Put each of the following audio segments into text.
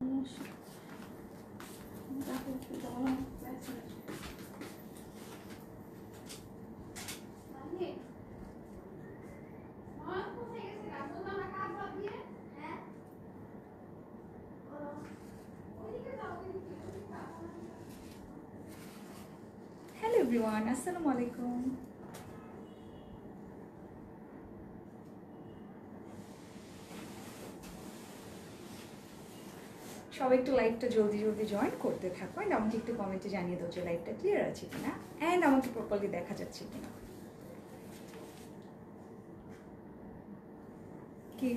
Hello everyone, Assalamu alaikum. সবাই একটু লাইভটা জলদি জলদি জয়েন করতে থাকো এন্ড আমাকে একটু কমেন্টে জানিয়ে দাও যে লাইভটা ক্লিয়ার আছে কিনা এন্ড আমাকে প্রপারলি দেখা যাচ্ছে কিনা। কি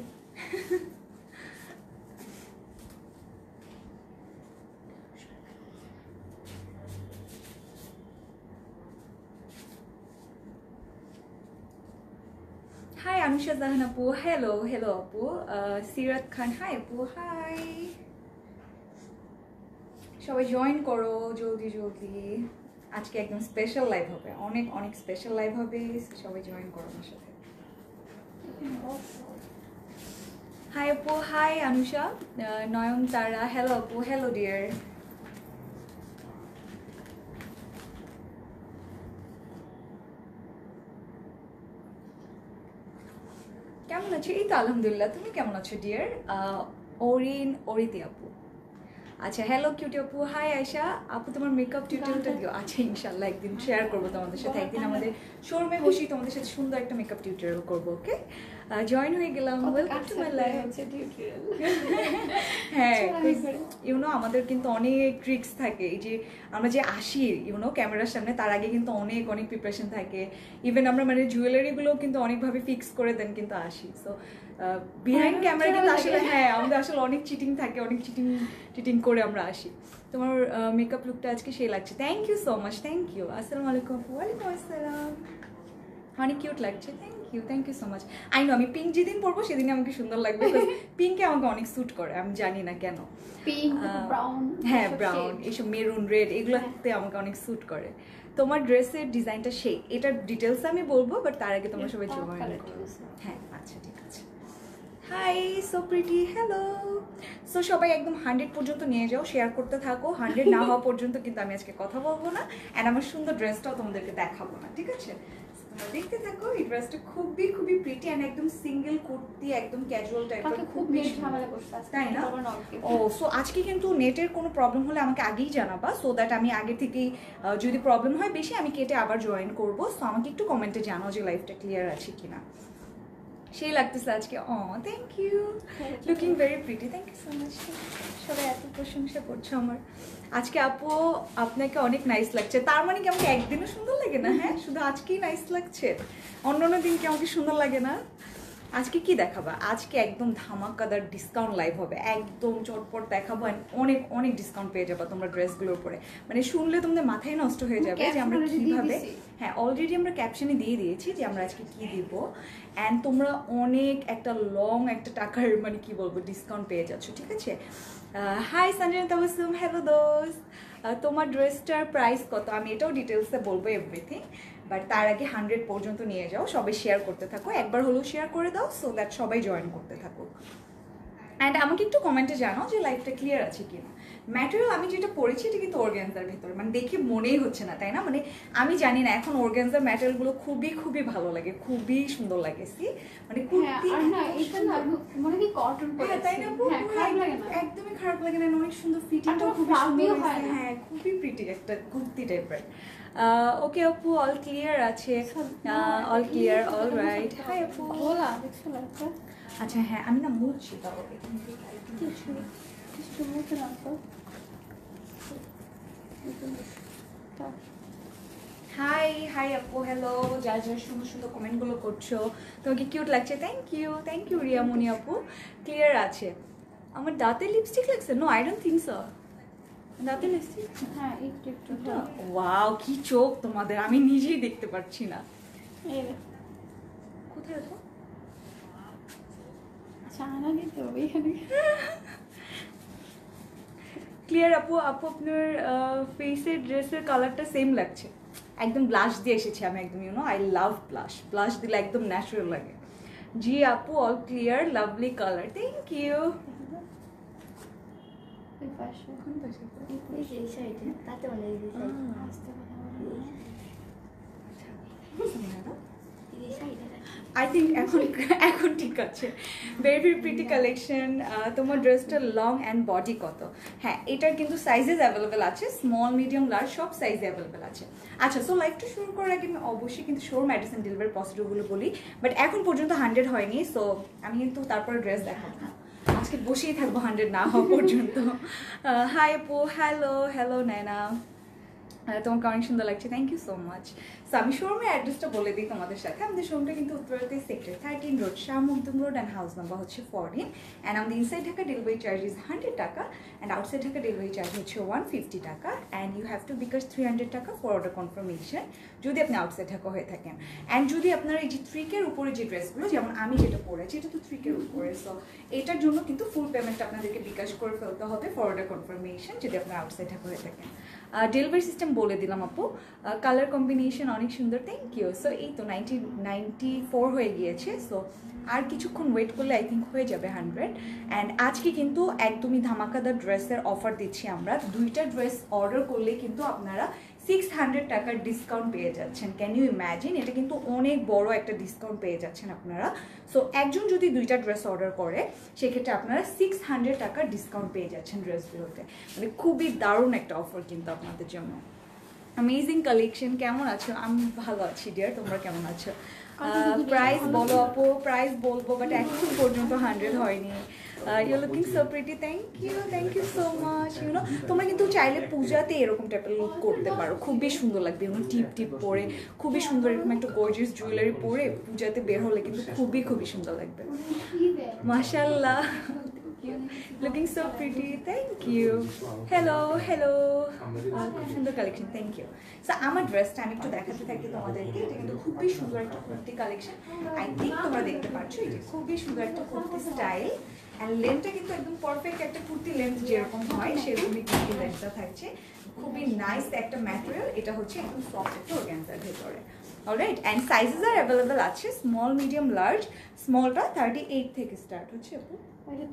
হাই আনুষা জাহান আপু, হ্যালো হ্যালো আপু। সিরাত খান, হাই আপু, হাই। সবাই জয়েন করো জলদি জলদি, আজকে একদম স্পেশাল লাইভ হবে, অনেক অনেক স্পেশাল লাইভ হবে, সবাই জয়েন করো আমার সাথে। হাই আপু, হাই আনুষা। নয়ন তারা, হ্যালো আপু, হ্যালো ডিয়ার। কেমন আছো? এই তো আলহামদুলিল্লাহ, তুমি কেমন আছো ডিয়ার? অরিতি আপু, আচ্ছা হ্যালো কিউটি আপু, হাই আয়শা আপু, তোমার মেকআপ টিউটোরিয়ালটা দিও। আচ্ছা ইনশাল্লাহ একদিন শেয়ার করবো তোমাদের সাথে, একদিন আমাদের শোরুমে বসি তোমাদের সাথে সুন্দর একটা মেকআপ টিউটোরিয়াল করবো। ওকে, জয়েন হয়ে গেলাম, ওয়েলকাম টু মাই লাইফ। হ্যাঁ ইউনো আমাদের কিন্তু অনেক ট্রিক্স থাকে, এই যে আমরা যে আসি ইউনো ক্যামেরার সামনে তার আগে কিন্তু অনেক অনেক প্রিপারেশন থাকে, ইভেন আমরা মানে জুয়েলারিগুলো কিন্তু অনেকভাবে ফিক্স করে দেন কিন্তু আসি। সো বিহাইন্ড ক্যামেরা কিন্তু আসলে হ্যাঁ আমাদের আসলে অনেক চিটিং থাকে, অনেক চিটিং করে আমরা আসি। তোমার মেকআপ লুকটা আজকে সেই লাগছে, thank you so much, thank you. আসসালামু আলাইকুম। ওয়ালাইকুম আসসালাম, অনেক কিউট লাগছে, thank you so much. I know আমি পিঙ্ক যেদিন পরবো সেদিনই আমাকে সুন্দর লাগবে, পিঙ্কে আমাকে অনেক স্যুট করে, আমি জানি না কেন। হ্যাঁ ব্রাউন, এইসব মেরুন, রেড এগুলোতে আমাকে অনেক স্যুট করে। তোমার ড্রেসের ডিজাইনটা সেই, এটার ডিটেলস আমি বলবো, বাট তার আগে তোমরা সবাই জয়েন করো। হ্যাঁ আচ্ছা ঠিক আছে। Hi so pretty, hello. So সবাই একদম 100 পর্যন্ত নিয়ে যাও, শেয়ার করতে থাকো, 100 না হওয়া পর্যন্ত কিন্তু আমি আজকে কথা বলবো না, অ্যান্ড আমার সুন্দর ড্রেসটাও তোমাদেরকে দেখাবো না, ঠিক আছে? তোমরা দেখতে থাকো। এই ড্রেসটা খুবই খুবই প্রিটি অ্যান্ড একদম সিঙ্গেল কুর্তি, একদম ক্যাজুয়াল টাইপের, খুব ঝামেলা করছে তাই না? ও সো আজকে কিন্তু নেটের কোনো প্রবলেম হলে আমাকে আগেই জানাবা, সো দ্যাট আমি আগে থেকেই যদি প্রবলেম হয় বেশি আমি কেটে আবার জয়েন করবো। সো আমাকে একটু কমেন্টে জানাও যে লাইভটা ক্লিয়ার আছে কিনা। সেই লাগতেছে আজকে। Oh thank you, looking very pretty, thank you so much. সবাই এত প্রশংসা করছো আমার। আজকে আপু আপনাকে অনেক নাইস লাগছে, তার মানে কি আমাকে একদিনও সুন্দর লাগে না? হ্যাঁ শুধু আজকেই নাইস লাগছে, অন্য অন্য দিন কি আমাকে সুন্দর লাগে না? আজকে কি দেখাবা? আজকে একদম ধামাকাদার ডিসকাউন্ট লাইভ হবে, একদম চটপট দেখাবো, অনেক অনেক ডিসকাউন্ট পেয়ে যাবা তোমরা ড্রেসগুলোর উপরে। মানে শুনলে তোমাদের মাথায় নষ্ট হয়ে যাবে যে আমরা কিভাবে, হ্যাঁ অলরেডি আমরা ক্যাপশনে দিয়ে দিয়েছি যে আমরা আজকে কি দিব, অ্যান্ড তোমরা অনেক একটা লং একটা টাকার মানে কি বলবো ডিসকাউন্ট পেয়ে যাচ্ছ, ঠিক আছে? হাই সঞ্জনা তাবাসুম, হ্যালো দোস্ত। তোমার ড্রেসটার প্রাইস কত? আমি এটাও ডিটেলসে বলবো এভরিথিং, বাট তার আগে 100 পর্যন্ত নিয়ে যাও, সবাই শেয়ার করতে থাকো, একবার হলেও শেয়ার করে দাও, সো দ্যাট সবাই জয়েন করতে থাকো। অ্যান্ড আমাকে একটু কমেন্টে জানাও যে লাইফটা ক্লিয়ার আছে কিনা। ম্যাটেরিয়াল আমি যেটা পরেছি এটা কিন্তু অর্গ্যানজার ভিতরে, মানে দেখে মনেই হচ্ছে না তাই না? মানে আমি জানি না, এখন অর্গ্যানজার ম্যাটেরিয়ালগুলো খুবই খুবই ভালো লাগে, খুবই সুন্দর লাগে। সি মানে কুর্তি মনে কি কটন পরে তাই না? একদমই খারাপ লাগে না, অনেক সুন্দর ফিটিংটাও খুব সুন্দর হয়েছে, হ্যাঁ খুবই প্রিটি একটা কুর্তি টাইপের। ওকে আপু, অল ক্লিয়ার আছে, all clear, all right. Hi আপু, আচ্ছা হ্যাঁ আমি না মুছছি, তাও হাই হাই আপু, হ্যালো। যারা যারা সুন্দর সুন্দর কমেন্টগুলো করছো, তোমাকে কিউট লাগছে, থ্যাংক ইউ রিয়ামনি আপু। ক্লিয়ার আছে। আমার দাঁতে লিপস্টিক লাগছে? No I don't think so. দাঁতে লিপস্টিক, হ্যাঁ একটু একটু। ওয়াও কি চোখ তোমাদের, আমি নিজেই দেখতে পাচ্ছি না। কোথায় আছে? ক্লিয়ার আপু, আপনার ফেসের ড্রেসের কালারটা সেম লাগছে, একদম ব্লাশ দিয়ে এসেছি আমি একদম, ইউনো আই লাভ ব্লাশ দিলে একদম ন্যাচারাল লাগে। জি আপু, all clear, lovely colour, thank you. এই পাশে কোন পাশে আপু? এই যে এই সাইডে তাতে মানে এই সাইডে আসতে কথা বলে এই সাইডে আই থিঙ্ক এখন ঠিক আছে। Very pretty collection. তোমার ড্রেসটা লং অ্যান্ড বডি কত? হ্যাঁ, এটার কিন্তু সাইজেস অ্যাভেলেবেল আছে, স্মল মিডিয়াম লার্জ সব সাইজ অ্যাভেলেবেল আছে। আচ্ছা, সো লাইভটা শুরু করার আগে আমি অবশ্যই কিন্তু শোর মেডিসিন ডেলিভারি প্রসিডিউরগুলো বলি, বাট এখন পর্যন্ত 100 হয়নি, সো আমি কিন্তু তারপরে ড্রেস দেখাবো না, আজকে বসেই থাকবো 100 না হওয়া পর্যন্ত। হাই আপু, হ্যালো নয়না, তোমাকে অনেক সুন্দর লাগছে, thank you so much. So আমি শোরুমের অ্যাড্রেসটা বলে দিই তোমাদের সাথে। আমাদের শোরুমটা কিন্তু উত্তরাতে sector 13 road, Shah Makhdum road, and house number হচ্ছে 14, অ্যান্ড আমাদের inside Dhaka delivery charge is 100 taka, and outside Dhaka delivery charge হচ্ছে 150 taka, and you have to bKash 300 taka for order confirmation যদি আপনি আউটসাইড ঢাকা হয়ে থাকেন। অ্যান্ড যদি আপনার এই যে 3K উপরে যে ড্রেসগুলো, যেমন আমি যেটা পরেছি এটা তো 3K উপরে, সো এটার জন্য কিন্তু ফুল পেমেন্ট আপনাদেরকে বিকাশ করে ফেলতে হবে ফর অর্ডার কনফার্মেশন যদি আপনার আউটসাইড ঢাকা হয়ে থাকেন। ডেলিভারি সিস্টেম বলে দিলাম আপু, কালার কম্বিনেশন অনেক সুন্দর, থ্যাংক ইউ। সো এই তো 94 হয়ে গিয়েছে, সো আর কিছুক্ষণ ওয়েট করলে আই থিঙ্ক হয়ে যাবে 100। অ্যান্ড আজকে কিন্তু একদমই ধামাকাদার ড্রেসের অফার দিচ্ছি আমরা। 2টা ড্রেস অর্ডার করলে কিন্তু আপনারা 600 টাকার ডিসকাউন্ট পেয়ে যাচ্ছেন। Can you imagine? এটা কিন্তু অনেক বড় একটা ডিসকাউন্ট পেয়ে যাচ্ছেন আপনারা। সো একজন যদি 2টা ড্রেস অর্ডার করে সেক্ষেত্রে আপনারা 600 টাকার ডিসকাউন্ট পেয়ে যাচ্ছেন ড্রেসগুলোতে। মানে খুবই দারুণ একটা অফার কিন্তু আপনাদের জন্য। Amazing collection. কেমন আছো? আমি ভালো আছি ডিয়ার, তোমরা কেমন আছো? প্রাইস বলো আপু। প্রাইস বলবো, বাট এখন পর্যন্ত 100 হয়নি। You looking so pretty, thank you so much. You know তোমরা কিন্তু চাইলে পূজাতে এরকম টাইপের লুক করতে পারো, খুবই সুন্দর লাগবে। এরকম টিপ পরে খুবই সুন্দর, এরকম একটা গর্জিয়াস জুয়েলারি পরে পূজাতে বের হলে কিন্তু খুবই সুন্দর লাগবে। মাশাআল্লাহ, looking so pretty, thank you. hello খুব সুন্দর কালেকশন, থ্যাংক ইউ। সো আমার ড্রেসটা আমি একটু দেখাতে থাকি তোমাদেরকে। এটা কিন্তু খুবই সুন্দর একটা কুর্তি কালেকশন। আই থিঙ্ক তোমরা দেখতে পাচ্ছ, এটা খুবই সুন্দর একটা কুর্তি স্টাইল, অ্যান্ড লেন্থটা কিন্তু একদম পারফেক্ট একটা কুর্তি লেন্থ যেরকম হয় সেরকমই কুর্তি লেন্থটা থাকছে। খুবই নাইস একটা ম্যাটেরিয়াল। এটা হচ্ছে একদম সফট একটা অর্গানজার ভেতরে। Alright, and sizes R available আছে, স্মল মিডিয়াম লার্জ। স্মলটা 38 থেকে স্টার্ট হচ্ছে আপু,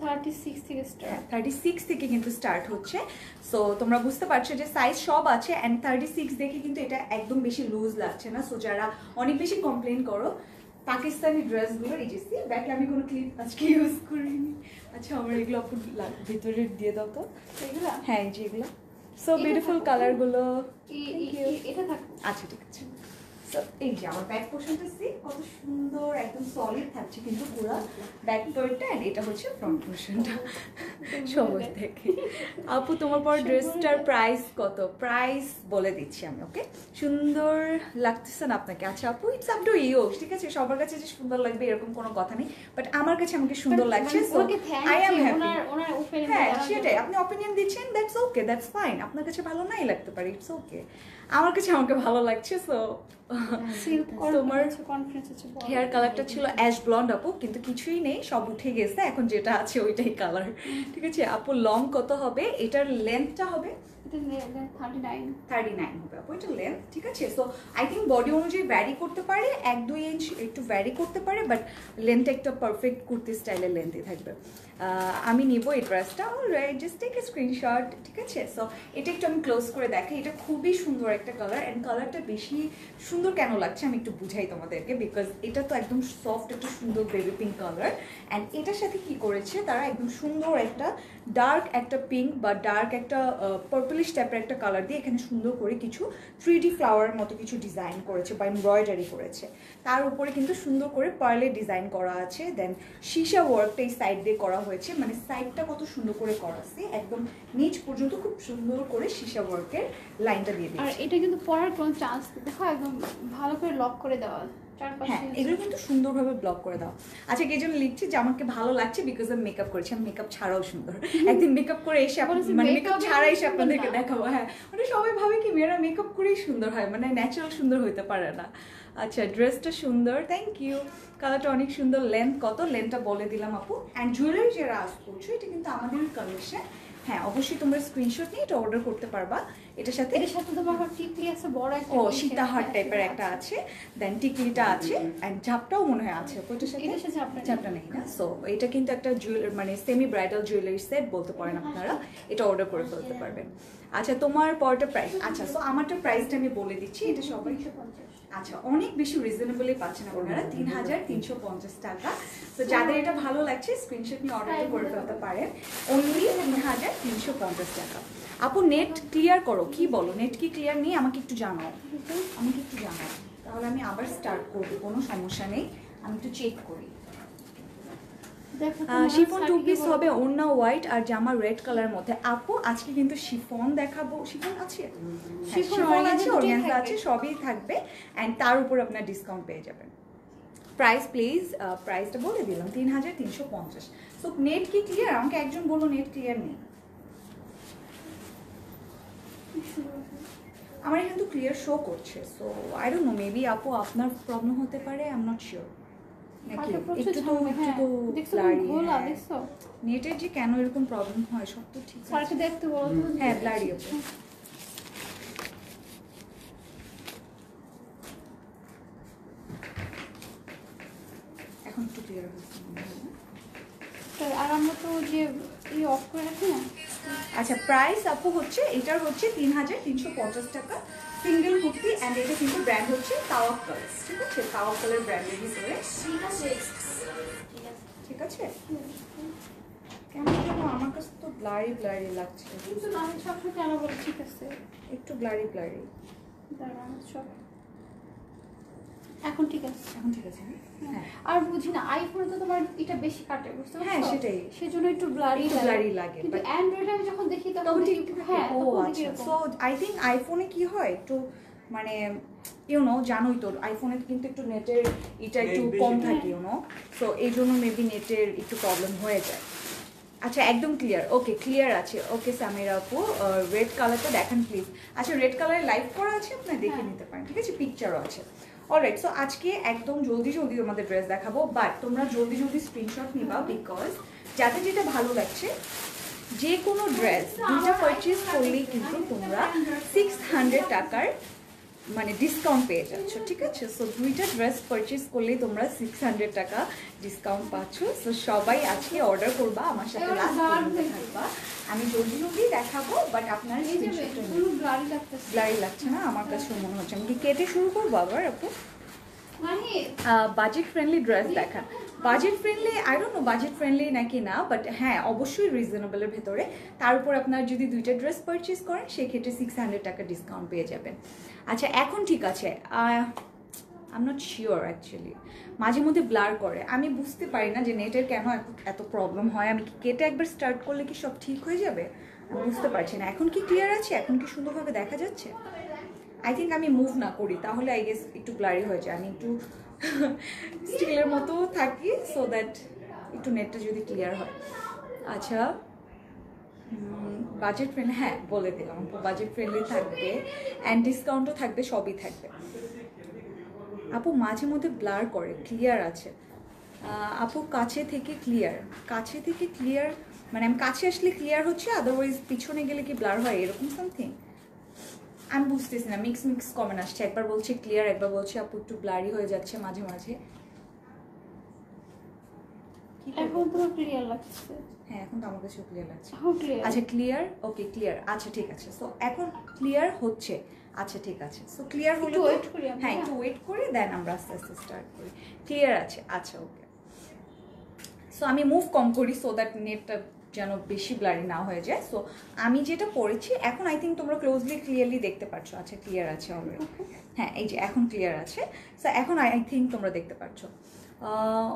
36 থেকে স্টার্ট। 36 থেকে কিন্তু স্টার্ট হচ্ছে। সো তোমরা বুঝতে পারছো যে সাইজ সব আছে, অ্যান্ড 36 দেখে কিন্তু এটা একদম বেশি লুজ লাগছে না। সো যারা অনেক বেশি কমপ্লেন করো পাকিস্তানি ড্রেসগুলোর, এই যে ব্যাকে আমি কোনো ক্লিপ আজকে ইউজ করিনি। আচ্ছা, আমার এগুলো আপু ভিতরে দিয়ে দাও তো। এগুলা? হ্যাঁ, এই যে এগুলো সো বিউটিফুল কালারগুলো। এটা থাক। আচ্ছা, ঠিক আছে। এই যে আমার ব্যাক পোর্শনটা কত সুন্দর, একদম সলিড থাকছে কিন্তু পুরো ব্যাক পার্টটা, এন্ড এটা হচ্ছে ফ্রন্ট পোর্শনটা সবুজ থেকে। আপু তোমার পর ড্রেসটার প্রাইস কত? প্রাইস বলে দিচ্ছি আমি, ওকে? সুন্দর লাগতেছে না আপনাকে? আচ্ছা আপু, ইটস আপ টু ইউ, ঠিক আছে? সবার কাছে যে সুন্দর লাগবে এরকম কোনো কথা নেই, বাট আমার কাছে আমাকে সুন্দর লাগছে, সো আই অ্যাম হ্যাপি। হ্যাঁ, সেটাই, আপনি অপিনিয়ন দিচ্ছেন, দ্যাটস ওকে, দ্যাটস ফাইন। আপনার কাছে ভালো নাই লাগতে পারে, ইটস ওকে। আমার কাছে আমাকে ভালো লাগছে। সো তোমার হেয়ার কালারটা ছিল অ্যাশ ব্লন্ড আপু, কিন্তু কিছুই নেই, সব উঠে গেছে, এখন যেটা আছে ওইটাই কালার, ঠিক আছে? আপু লং কত হবে? এটার লেন্থটা হবে 39 হবে আপু, এটা লেন্থ, ঠিক আছে? সো আই থিঙ্ক বডি অনুযায়ী ভ্যারি করতে পারে, 1-2 ইঞ্চ একটু ভ্যারি করতে পারে, বাট লেন্থটা একটা পারফেক্ট কুর্তি স্টাইলের লেন্থে থাকবে। আমি নিব এই ড্রেসটা, alright, just take a screenshot, ঠিক আছে? সো এটা একটু আমি ক্লোজ করে দেখাই। এটা খুবই সুন্দর একটা কালার, অ্যান্ড কালারটা বেশি সুন্দর কেন লাগছে আমি একটু বুঝাই তোমাদেরকে, বিকজ এটা তো একদম সফট একটা সুন্দর বেবি পিঙ্ক কালার, অ্যান্ড এটার সাথে কি করেছে তারা, একদম সুন্দর একটা ডার্ক একটা পিঙ্ক বা ডার্ক একটা পার্পলিশ টাইপের একটা কালার দিয়ে এখানে সুন্দর করে কিছু 3D ফ্লাওয়ারের মতো কিছু ডিজাইন করেছে বা এমব্রয়ডারি করেছে। তার উপরে কিন্তু সুন্দর করে পার্লের ডিজাইন করা আছে, দেন সীসা ওয়ার্কটা এই সাইড দিয়ে করা হয়েছে, মানে সাইডটা কত সুন্দর করে করা আছে, একদম নিচ পর্যন্ত খুব সুন্দর করে সীসা ওয়ার্কের লাইনটা দিয়ে দিয়েছে। আর এটা কিন্তু পরার কোনো চান্স দেখো, একদম ভালো করে লক করে দেওয়া। হ্যাঁ, এগুলো কিন্তু সুন্দরভাবে ব্লক করে দাও। আচ্ছা, কে জন্য লিখছি যে আমাকে ভালো লাগছে বিকজ আমি মেকআপ করেছি, আমি মেকআপ ছাড়াও সুন্দর। একদিন মেকআপ করে এসে মানে মেকআপ ছাড়া এসে আপনাদেরকে দেখাবো। হ্যাঁ, ওটা সবাই ভাবে কি মেয়েরা মেকআপ করেই সুন্দর হয়, মানে ন্যাচারাল সুন্দর হইতে পারে না। আচ্ছা, ড্রেসটা সুন্দর, থ্যাংক ইউ। কালারটা অনেক সুন্দর। লেন্থ কত? লেন্থটা বলে দিলাম আপু। অ্যান্ড জুয়েলারি যারা আস করছো, এটা কিন্তু আমাদের কালেকশন, হ্যাঁ অবশ্যই তোমরা স্ক্রিনশট নিয়ে এটা অর্ডার করতে পারবা। এটার সাথে তোমার টিকলি আছে বড় একটা, ও সীতাহার টাইপের একটা আছে, দেন টিকলিটা আছে, এন্ড ঝাপটাও মনে হয় আছে। ওইটার সাথে এটার সাথে ঝাপটা নেই না। সো এটা কিন্তু একটা মানে সেমি ব্রাইডাল জুয়েলারি সেট বলতে পারেন আপনারা, এটা অর্ডার করে ফেলতে পারবেন। আচ্ছা তোমার পরটা প্রাইস, আচ্ছা সো আমারটা প্রাইসটা আমি বলে দিচ্ছি, এটা সবাই আচ্ছা অনেক বেশি রিজনেবলি পাচ্ছেন আপনারা, 3350 টাকা। তো যাদের এটা ভালো লাগছে স্ক্রিনশট নিয়ে অর্ডার করে ফেলতে পারেন, অনলি 3350 টাকা। আপু নেট ক্লিয়ার করো, কি বলো, নেট কি ক্লিয়ার নেই আমাকে একটু জানাও, আমাকে একটু জানাও, তাহলে আমি আবার স্টার্ট করবো, কোনো সমস্যা নেই, আমি একটু চেক করি। শিফন 2 পিস হবে, ওড়না হোয়াইট আর জামা রেড কালার মধ্যে। আপু আজকে কিন্তু শিফন দেখাবো, শিফন আছে, শিফন আছে, অর্গানজা আছে, সবই থাকবে, এন্ড তার উপর আপনার ডিসকাউন্ট পেয়ে যাবেন। প্রাইস প্লিজ, প্রাইসটা বলে দিলাম 3350। সো নেট কি ক্লিয়ার, আমাকে একজন বলো নেট ক্লিয়ার নেই। আমার এখানে তো ক্লিয়ার শো করছে, so I don't know, maybe আপু আপনার প্রবলেম হতে পারে, আই এম নট শিওর। নেটের যে কেন এরকম প্রবলেম হয়, সব তো ঠিক আছে। দেখতে বলো। হ্যাঁ ব্লারি আছে। এখন একটু ক্লিয়ার হচ্ছে। আর আমরা তো যে এই অফ করে রাখি না। আচ্ছা প্রাইস আপু হচ্ছে, এটার হচ্ছে 3350 টাকা সিঙ্গেল কুর্তি, এন্ড এটা কিন্তু ব্র্যান্ড হচ্ছে তাওয়াক্কাল, ঠিক আছে, তাওয়াক্কালের ব্র্যান্ডের ভিতরে। ঠিক আছে, কেমন যেন আমার কাছে তো ব্লারি ব্লারি লাগছে, কিন্তু আমি সবসময় কেন বলি ঠিক আছে, একটু ব্লারি ব্লারি। এখন ঠিক আছে, এখন ঠিক আছে। হ্যাঁ আর বুঝি না আইফোনে তো তোমার এটা বেশি কাটে, বুঝতে পারছো? হ্যাঁ সেটাই, সেজন্য একটু ব্লারি লাগে, কিন্তু বাট অ্যান্ড্রয়েডে আমি যখন দেখি তখন ঠিক। হ্যাঁ ও আচ্ছা, সো আই থিঙ্ক আইফোনে কি হয় একটু মানে ইউনো, জানোই তো আইফোনে কিন্তু একটু নেটের এটা একটু কম থাকে ইউনো, সো এই জন্য মেবি নেটের একটু প্রবলেম হয়ে যায়। আচ্ছা একদম ক্লিয়ার, ওকে ক্লিয়ার আছে। ওকে সামিরা আপু রেড কালারটা দেখান প্লিজ। আচ্ছা রেড কালারের লাইভ করা আছে, আপনারা দেখে নিতে পারেন, ঠিক আছে, পিকচারও আছে। অলরাইট, সো আজকে একদম জলদি জলদি তোমাদের ড্রেস দেখাবো, বাট তোমরা জলদি জলদি স্ক্রিনশট নিবা, বিকজ যাদের যেটা ভালো লাগছে, যে কোনো ড্রেস দুইটা পারচেজ করলেই কিন্তু তোমরা 600 টাকার মানে ডিসকাউন্ট পেয়ে যাচ্ছ, ঠিক আছে। সো দুইটা ড্রেস পারচেজ করলেই তোমরা 600 টাকা ডিসকাউন্ট পাচ্ছ। সো সবাই আজকে অর্ডার করবা, আমার সাথে লাস্ট পর্যন্ত থাকবা, আমি জলদি জলদি দেখাবো, বাট আপনার ব্লারি লাগছে না আমার কাছে মনে হচ্ছে। আমি কি কেটে শুরু করবো আবার আপু? বাজেট ফ্রেন্ডলি ড্রেস দেখা, budget friendly I don't know budget friendly নাকি না, বাট হ্যাঁ অবশ্যই রিজনেবলের ভেতরে। তার উপর আপনার যদি দুইটা ড্রেস পারচেজ করেন সেক্ষেত্রে 600 টাকা ডিসকাউন্ট পেয়ে যাবেন। আচ্ছা এখন ঠিক আছে, I am not sure actually, মাঝে মধ্যে ব্লার করে, আমি বুঝতে পারি না যে নেটের কেন এত প্রবলেম হয়। আমি কি কেটে একবার স্টার্ট করলে কি সব ঠিক হয়ে যাবে, আমি বুঝতে পারছি না। এখন কি ক্লিয়ার আছে, এখন কি সুন্দরভাবে দেখা যাচ্ছে? আই থিঙ্ক আমি মুভ না করি তাহলে আই গেস একটু ব্লারি হয়ে যায়, আমি একটু স্টিলের মতো থাকি, সো দ্যাট একটু নেটটা যদি ক্লিয়ার হয়। আচ্ছা বাজেট ফ্রেন্ডলি, হ্যাঁ বলে দিলাম বাজেট ফ্রেন্ডলি থাকবে, অ্যান্ড ডিসকাউন্টও থাকবে, সবই থাকবে। আপু মাঝে মধ্যে ব্লার করে, ক্লিয়ার আছে আপু, কাছে থেকে ক্লিয়ার, কাছে থেকে ক্লিয়ার মানে আমি কাছে আসলে ক্লিয়ার হচ্ছে, আদারওয়াইজ পিছনে গেলে কি ব্লার হয় এরকম সামথিং, আমি বুঝতেছি না। মিক্স মিক্স কমেন্ট আসছে, একবার বলছে ক্লিয়ার, একবার বলছে আপু একটু ব্লারি হয়ে যাচ্ছে মাঝে মাঝে। এখন পুরো ক্লিয়ার লাগছে। হ্যাঁ এখন তো আমার কাছেও ক্লিয়ার লাগছে। আচ্ছা ক্লিয়ার, ওকে ক্লিয়ার, আচ্ছা ঠিক আছে। সো এখন ক্লিয়ার হচ্ছে, আচ্ছা ঠিক আছে। সো ক্লিয়ার হলে ওয়েট করি, হ্যাঁ একটু ওয়েট করি, দেন আমরা আস্তে আস্তে স্টার্ট করি। ক্লিয়ার আছে, আচ্ছা ওকে। সো আমি মুভ কম করি সো দ্যাট নেটটা যেন বেশি ব্লারি না হয়ে যায়। সো আমি যেটা পড়েছি এখন আই থিঙ্ক তোমরা ক্লোজলি ক্লিয়ারলি দেখতে পাচ্ছ। আচ্ছা ক্লিয়ার আছে অলরেডি, হ্যাঁ এই যে এখন ক্লিয়ার আছে। সো এখন আই থিঙ্ক তোমরা দেখতে পাচ্ছ।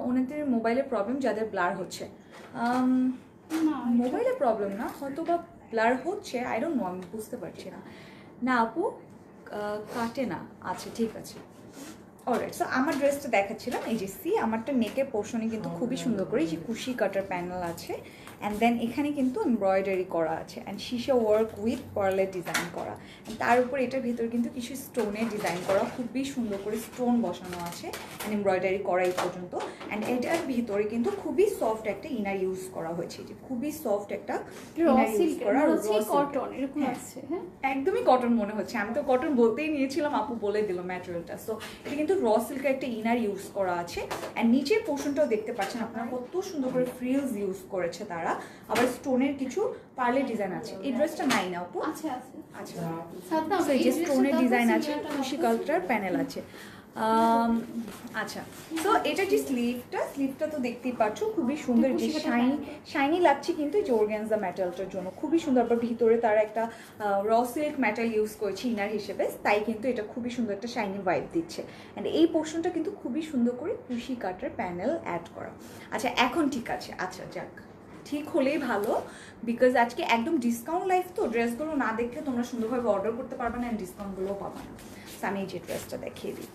ওনাদের মোবাইলের প্রবলেম, যাদের ব্লার হচ্ছে, মোবাইলের প্রবলেম না, হয়তো বা ব্লার হচ্ছে, আই ডোন্ট নো, আমি বুঝতে পারছি না। না আপু কাটে না, আচ্ছা ঠিক আছে। অলরাইট, সো আমার ড্রেসটা দেখাচ্ছিলাম, এই যে সি আমারটা নেকের পোর্শনে কিন্তু খুবই সুন্দর করে যে কুশি কাটার প্যানেল আছে, অ্যান্ড দেন এখানে কিন্তু এমব্রয়ডারি করা আছে অ্যান্ড শিশা ওয়ার্ক উইথ পার্লের ডিজাইন করা। তার উপর এটার ভিতরে কিন্তু কিছু স্টোনের ডিজাইন করা, খুবই সুন্দর করে স্টোন বসানো আছে অ্যান্ড এমব্রয়ডারি করা এই পর্যন্ত। অ্যান্ড এটার ভিতরে কিন্তু খুবই সফট একটা ইনার ইউজ করা হয়েছে, যে খুবই সফট একটা ইনার ইউজ করা, কটন এরকম আছে। হ্যাঁ, একদমই কটন মনে হচ্ছে, আমি তো কটন বলতেই নিয়েছিলাম, আপু বলে দিল ম্যাটেরিয়ালটা। সো এটা কিন্তু র সিল্কের একটা ইনার ইউজ করা আছে অ্যান্ড নিচের পোর্শনটাও দেখতে পাচ্ছেন আপনারা কত সুন্দর করে ফ্রিলস ইউজ করেছে তারা, আবার স্টোনের কিছু পার্লের ডিজাইন আছে। এই ড্রেসটা নাই না আপু? আছে আছে। আচ্ছা, সাদা এই যে স্টোনের ডিজাইন আছে, খুশি কালার প্যানেল আছে। আচ্ছা, তো এটা যে স্লিভটা তো দেখতেই পাচ্ছ খুবই সুন্দর, যে শাইনি লাগছে কিন্তু যে অর্গানজা ম্যাটেরিয়ালটার জন্য খুবই সুন্দর। আবার ভিতরে তারা একটা র সিল্ক ম্যাটেরিয়াল ইউজ করেছে ইনার হিসেবে, তাই কিন্তু এটা খুবই সুন্দর একটা শাইনি ভাইব দিচ্ছে। অ্যান্ড এই পোর্শনটা কিন্তু খুবই সুন্দর করে কুশি কাটার প্যানেল অ্যাড করা। আচ্ছা, এখন ঠিক আছে, আচ্ছা যাক, ঠিক হলেই ভালো, বিকজ আজকে একদম ডিসকাউন্ট লাইফ, তো ড্রেসগুলো না দেখলে তোমরা সুন্দরভাবে অর্ডার করতে পারবে না অ্যান্ড ডিসকাউন্টগুলোও পাবে না। আমি এই যে ড্রেসটা দেখিয়ে দিই।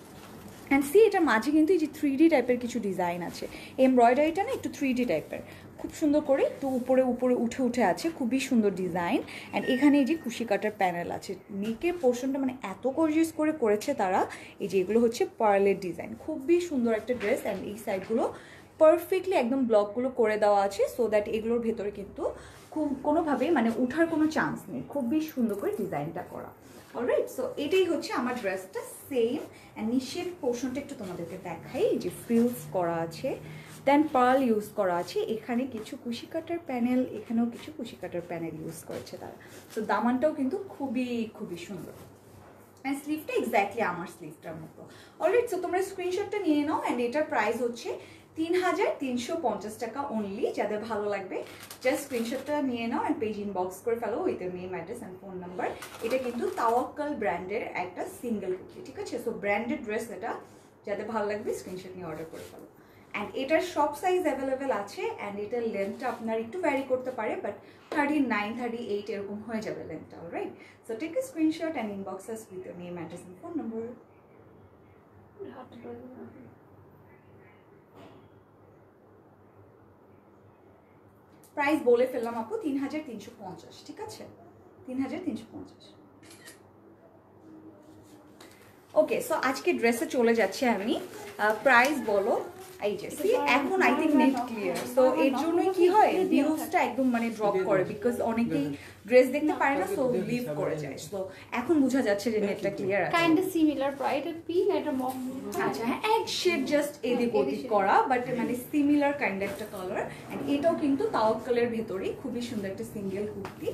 অ্যান্ড সি, এটা মাঝে কিন্তু এই যে 3D টাইপের কিছু ডিজাইন আছে, এমব্রয়ডারিটা না একটু 3D টাইপের, খুব সুন্দর করে একটু উপরে উপরে উঠে আছে, খুবই সুন্দর ডিজাইন। অ্যান্ড এখানে এই যে কুশি কাটার প্যানেল আছে, নেকের পোর্শনটা মানে এত গর্জিয়াস করে করেছে তারা। এই যে এগুলো হচ্ছে পার্লের ডিজাইন, খুবই সুন্দর একটা ড্রেস। অ্যান্ড এই সাইডগুলো পারফেক্টলি একদম ব্লকগুলো করে দেওয়া আছে, সো দ্যাট এগুলোর ভেতরে কিন্তু খুব কোনোভাবেই মানে উঠার কোনো চান্স নেই, খুবই সুন্দর করে ডিজাইনটা করা। অলরাইট, সো এটাই হচ্ছে আমার ড্রেসটা সেম। অ্যান্ড নিচের পোর্শনটা একটু তোমাদেরকে দেখাই, যে ফ্রিলস করা আছে, দেন পার্ল ইউজ করা আছে, এখানে কিছু কুশি কাটার প্যানেল, এখানেও কিছু কুশি কাটার প্যানেল ইউজ করেছে তারা। তো দামানটাও কিন্তু খুবই খুবই সুন্দর। অ্যান্ড স্লিভটা এক্স্যাক্টলি আমার স্লিভটার মতো। অলরাইট, সো তোমরা স্ক্রিনশটটা নিয়ে নাও। অ্যান্ড এটার প্রাইস হচ্ছে 3350 টাকা অনলি। যাদের ভালো লাগবে জাস্ট স্ক্রিনশটটা নিয়ে নাও অ্যান্ড পেজ ইনবক্স করে ফেলো with name, address and phone number. এটা কিন্তু তাওয়াক্কাল ব্র্যান্ডের একটা সিঙ্গেল কুর্তি, ঠিক আছে? সো ব্র্যান্ডেড ড্রেস এটা, যাদের ভালো লাগবে স্ক্রিনশট নিয়ে অর্ডার করে ফেলো। অ্যান্ড এটার সব সাইজ অ্যাভেলেবেল আছে। অ্যান্ড এটার লেন্থটা আপনার একটু ভ্যারি করতে পারে, বাট 39, 38 এরকম হয়ে যাবে লেন্থটা। Alright, so take a screenshot and inbox us with name, address and phone number. Price বলে ফেললাম আপু, 3350, ঠিক আছে? 3350। ওকে, সো আজকে ড্রেসে চলে যাচ্ছি আমি। প্রাইস বলো। এই যে এখন I think net clear, so এর জন্যই কি হয় ভিউজটা একদম মানে ড্রপ করে, বিকজ অনেকেই ড্রেস দেখতে পারে না, সো লিভ করে যায়। সো এখন বোঝা যাচ্ছে যে নেটটা ক্লিয়ার আছে। কাইন্ড অফ সিমিলার প্রাইস, এটা পিঙ্ক এটা মফ। আচ্ছা, হ্যাঁ, এক শেড জাস্ট এদিক ওদিক করা, বাট মানে সিমিলার কাইন্ড একটা কালার। এন্ড এটাও কিন্তু তাওয়াক্কালের ভেতরেই খুবই সুন্দর একটা সিঙ্গেল কুর্তি,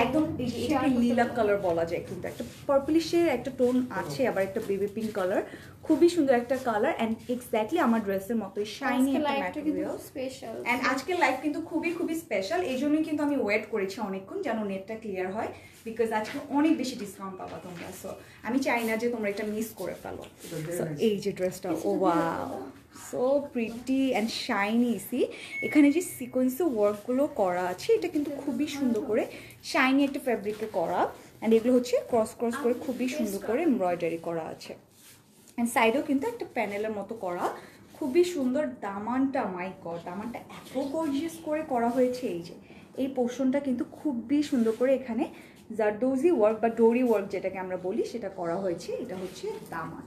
একদম এটাকে লিলাক কালার বলা যায়, কিন্তু একটা পার্পলিশের একটা টোন আছে, আবার একটা বেবি পিঙ্ক কালার, খুবই সুন্দর একটা কালার। এন্ড এক্স্যাক্টলি আমার ড্রেসের মতো শাইনি একটা ম্যাটেরিয়াল। স্পেশাল। এন্ড আজকের লাইফ কিন্তু খুবই খুবই স্পেশাল, এই জন্যই কিন্তু আমি ওয়েট করেছি অনেকক্ষণ যেন নেটটা ক্লিয়ার হয়, বিকজ আজকে অনেক বেশি ডিসকাউন্ট পাবা তোমরা। সো আমি চাই না যে তোমরা এটা মিস করে ফেলো। সো এই যে ড্রেসটা, oh wow, so pretty and shiny. See, এখানে যে সিকোয়েন্সে ওয়ার্কগুলো করা আছে, এটা কিন্তু খুবই সুন্দর করে শাইনি একটা ফ্যাব্রিকে করা। অ্যান্ড এগুলো হচ্ছে ক্রস ক্রস করে খুবই সুন্দর করে এমব্রয়ডারি করা আছে। অ্যান্ড সাইডেও কিন্তু একটা প্যানেলের মতো করা, খুবই সুন্দর। দামানটা, মাই গড, দামানটা এত গর্জিয়াস করে করা হয়েছে। এই যে এই পোর্শনটা কিন্তু খুবই সুন্দর করে এখানে জারদৌজি ওয়ার্ক বা ডোরি ওয়ার্ক যেটাকে আমরা বলি সেটা করা হয়েছে। এটা হচ্ছে দামান,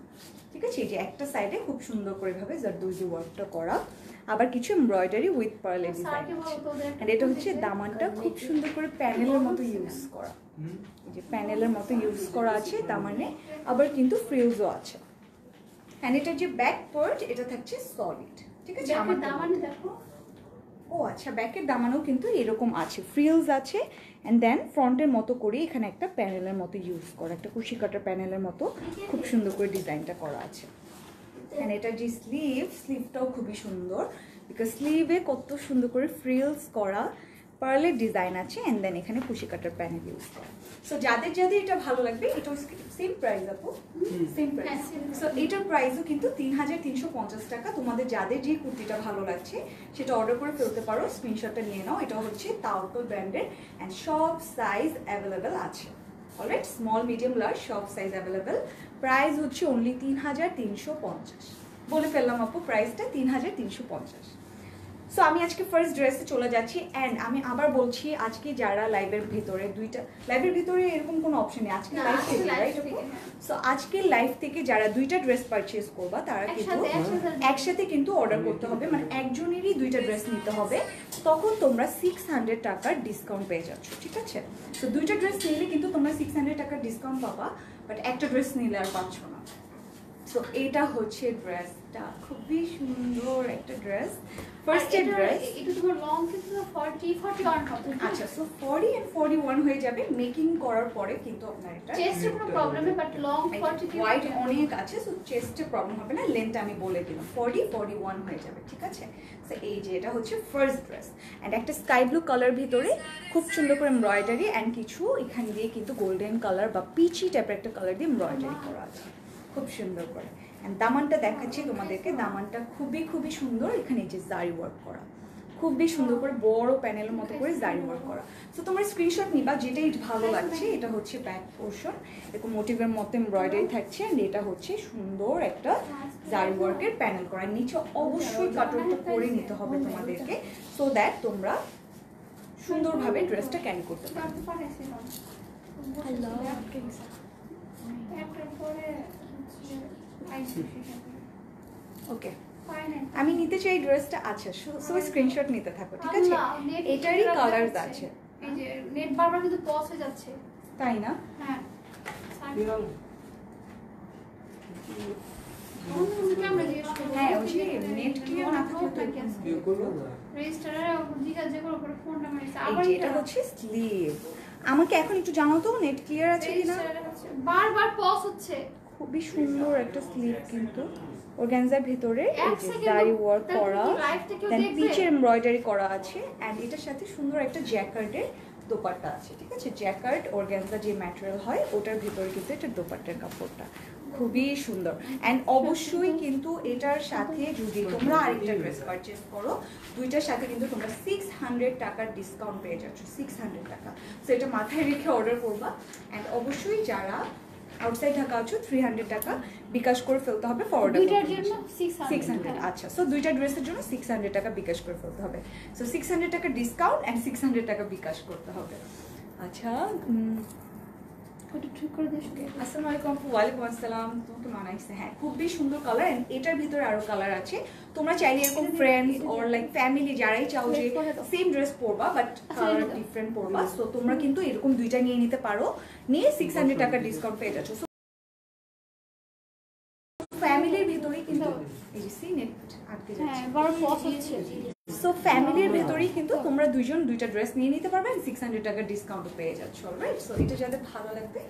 ঠিক আছে? এই যে একটা সাইডে খুব সুন্দর করে ভাবে জারদৌজি ওয়ার্কটা করা, আবার কিছু এমব্রয়ডারি উইথ পার্লের ডিজাইন আছে। অ্যান্ড এটা হচ্ছে দামানটা খুব সুন্দর করে প্যানেলের মতো ইউজ করা, এই যে প্যানেলের মতো ইউজ করা আছে দামানে, আবার কিন্তু ফ্রিলসও আছে। অ্যান্ড এটার যে ব্যাক পার্ট এটা থাকছে সলিড, ঠিক আছে? আমার দামান দেখো, ও আচ্ছা, ব্যাকের দামানও কিন্তু এরকম আছে, ফ্রিলস আছে। অ্যান্ড দেন ফ্রন্টের মতো করে এখানে একটা প্যানেলের মতো ইউজ করা, একটা কুশি কাটার প্যানেলের মতো খুব সুন্দর করে ডিজাইনটা করা আছে। অ্যান্ড এটার যে স্লিভটাও খুবই সুন্দর, বিকজ স্লিভে কত সুন্দর করে ফ্রিলস করা, পার্লের ডিজাইন আছে। অ্যান্ড দেন এখানে কুশি কাটার প্যানেল ইউজ করা। সো যাদের যাদের এটা ভালো লাগবে, এটাও সেম প্রাইস আপু, সেম প্রাইস। সো এটার প্রাইসও কিন্তু 3350 টাকা। তোমাদের যাদের যে কুর্তিটা ভালো লাগছে সেটা অর্ডার করে ফেলতে পারো, স্ক্রিনশটটা নিয়ে নাও। এটা হচ্ছে তাওয়াক্কাল ব্র্যান্ডের অ্যান্ড সব সাইজ অ্যাভেলেবেল আছে। অলরাইট, স্মল মিডিয়াম লার্জ সব সাইজ অ্যাভেলেবেল। প্রাইস হচ্ছে অনলি 3350। বলে ফেললাম আপু প্রাইসটা 3350। সো আমি আজকে ফার্স্ট ড্রেসে চলে যাচ্ছি অ্যান্ড আমি আবার বলছি আজকে যারা লাইভের ভিতরে লাইভের ভিতরে এরকম কোনো অপশন নেই আজকে লাইভ থেকে রাইট সো আজকে লাইভ থেকে যারা দুইটা ড্রেস পারচেজ করবা তারা কিন্তু একসাথে কিন্তু অর্ডার করতে হবে মানে একজনেরই দুইটা ড্রেস নিতে হবে তখন তোমরা 600 টাকার ডিসকাউন্ট পেয়ে যাচ্ছ ঠিক আছে তো দুইটা ড্রেস নিলে কিন্তু তোমরা 600 টাকার ডিসকাউন্ট পাবা বাট একটা ড্রেস নিলে আর পাচ্ছ না সো এটা হচ্ছে ড্রেসটা খুবই সুন্দর একটা ড্রেস ফার্স্ট ড্রেস এটা তোমার লং কিন্তু 40 41 হবে আচ্ছা সো 40 এন্ড 41 হয়ে যাবে মেকিং করার পরে কিন্তু আপনার এটা চেস্টে কোনো প্রবলেম নেই বাট লং 40 হোয়াইট অনেক আছে সো চেস্টে প্রবলেম হবে না লেন্থ আমি বলে দিলাম 40 41 হয়ে যাবে ঠিক আছে সো এই যে এটা হচ্ছে ফার্স্ট ড্রেস এন্ড একটা স্কাই ব্লু কালার ভিতরে খুব সুন্দর করে এমব্রয়ডারি এন্ড কিছু এখান দিয়ে কিন্তু গোল্ডেন কালার বা পিচি টাইপের একটা কালার দিয়ে এমব্রয়ডারি করা আছে খুব সুন্দর করে এন্ড দামানটা দেখাচ্ছি তোমাদেরকে দামানটা খুবই সুন্দর এখানে যে জারি ওয়ার্ক করা খুবই সুন্দর করে বড় প্যানেলের মতো করে জারি ওয়ার্ক করা সো তোমরা স্ক্রিনশট নিবা যেটাই ভালো লাগছে এটা হচ্ছে ব্যাক পোর্শন এরকম মোটিভের মতো এমব্রয়ডারি থাকছে এন্ড এটা হচ্ছে সুন্দর একটা জারি ওয়ার্কের প্যানেল করা নিচে অবশ্যই কাটওয়ার্কটা করে নিতে হবে তোমাদেরকে সো দ্যাট তোমরা সুন্দরভাবে ড্রেসটা ক্যারি করতে পারবে হ্যালো ওকে আমি নিতে চাই ড্রেসটা আচ্ছা সো স্ক্রিনশট নিতে থাকো ঠিক আছে এটারই কালারস আছে এই যে নেট বারবার কিন্তু পজ হয়ে যাচ্ছে তাই না হ্যাঁ হ্যাঁ ওই যে নেট ক্লিয়ার না থাকলে তো রেজিস্টারে জিজ্ঞাসা করে উপরে ফোনটা মারিছে এই আবার যে এটা হচ্ছে স্লিভ আমাকে এখন একটু জানাও তো নেট ক্লিয়ার আছে কিনা বারবার পজ হচ্ছে খুবই সুন্দর একটা স্লিভ কিন্তু অর্গানজার ভিতরে এই এক যে second জারি ওয়ার্ক তাহলে করা কি live থেকেও দেন দেখবে? পিচের এমব্রয়ডারি করা আছে এন্ড এটার সাথে সুন্দর একটা জ্যাকার্ডের দোপাট্টা আছে ঠিক আছে জ্যাকার্ড অর্গানজা যে ম্যাটেরিয়াল হয় ওটার ভিতরে কিন্তু এটা দোপাট্টার কাপড়টা খুবই সুন্দর এন্ড অবশ্যই কিন্তু এটার সাথে যদি তোমরা আরেকটা ড্রেস পারচেজ করো দুইটার সাথে কিন্তু তোমরা 600 টাকার ডিসকাউন্ট পেয়ে যাচ্ছ 600 টাকা সো এটা মাথায় রেখে অর্ডার করবা এন্ড অবশ্যই যারা আউটসাইড ঢাকা আছো 300 টাকা বিকাশ করে ফেলতে হবে ফরওয়ার্ড দুইটার জন্য 600 আচ্ছা সো দুইটা ড্রেসের জন্য 600 টাকা বিকাশ করে ফেলতে হবে সো 600 টাকা ডিসকাউন্ট এন্ড 600 টাকা বিকাশ করতে হবে আচ্ছা ওটা ঠিক করে দিস আসসালামু আলাইকুম ওয়ালাইকুম আসসালাম তোমাকে মানাইছে হ্যাঁ খুবই সুন্দর কালার এন্ড এটার ভিতরে আরো কালার আছে তোমরা চাইলে এরকম ফ্রেন্ডস অর লাইক ফ্যামিলি যারাই চাও যে সেম ড্রেস পরবা বাট কালার ডিফারেন্ট পরবা সো তোমরা কিন্তু এরকম দুইটা নিয়ে নিতে পারো নিয়ে 600 টাকা ডিসকাউন্ট পেয়ে যাচ্ছ ফ্যামিলির ভিতরেই কিন্তু এই যে সি নেট আটকে যাচ্ছে হ্যাঁ বড় পজ হচ্ছে সো ফ্যামিলির ভেতরেই কিন্তু তোমরা দুইজন দুইটা ড্রেস নিয়ে নিতে পারবে 600 টাকা ডিসকাউন্ট পেয়ে যাচ্ছ অলরাইট সো এটা যাদের ভালো লাগবে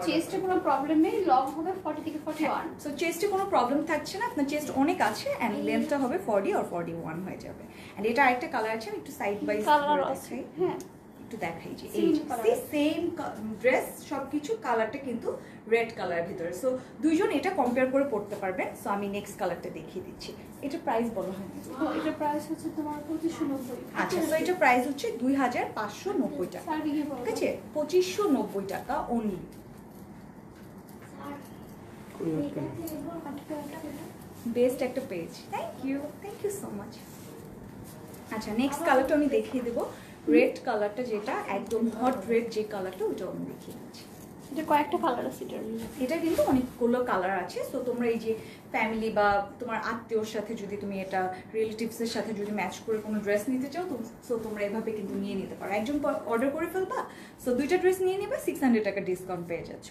চেস্টে কোনো প্রবলেম নেই লং হবে 40 থেকে 41 সো চেস্টে কোনো প্রবলেম থাকছে না আপনার চেস্ট অনেক আছে এন্ড লেন্থটা হবে 40 অর 41 হয়ে যাবে এন্ড এটা আরেকটা কালার আছে আমি একটু সাইড বাই কালার আছে হ্যাঁ একটু দেখাই যে এই যে সেম ড্রেস সবকিছু কালারটা কিন্তু রেড কালার ভিতরে সো দুইজন এটা কম্পেয়ার করে পড়তে পারবেন সো আমি নেক্সট কালারটা দেখিয়ে দিচ্ছি এটা প্রাইস বলা হয়নি এটা প্রাইস হচ্ছে তোমার 2590 আচ্ছা সো এটা প্রাইস হচ্ছে 2590 টাকা ঠিক আছে 2590 টাকা অনলি বেস্ট একটা page thank you so much আচ্ছা নেক্সট কালারটা আমি দেখিয়ে দেবো রেড কালারটা যেটা একদম হট রেড যে কালারটা ওটা আমি দেখিয়ে দিচ্ছি এটা কয়েকটা কালার আছে এটা কিন্তু অনেকগুলো কালার আছে সো তোমরা এই যে ফ্যামিলি বা তোমার আত্মীয়র সাথে যদি তুমি এটা রিলেটিভসের সাথে যদি ম্যাচ করে কোনো ড্রেস নিতে চাও সো তোমরা এভাবে কিন্তু নিয়ে নিতে পারো একজন অর্ডার করে ফেলবা সো দুইটা ড্রেস নিয়ে নেবে 600 টাকা ডিসকাউন্ট পেয়ে যাচ্ছ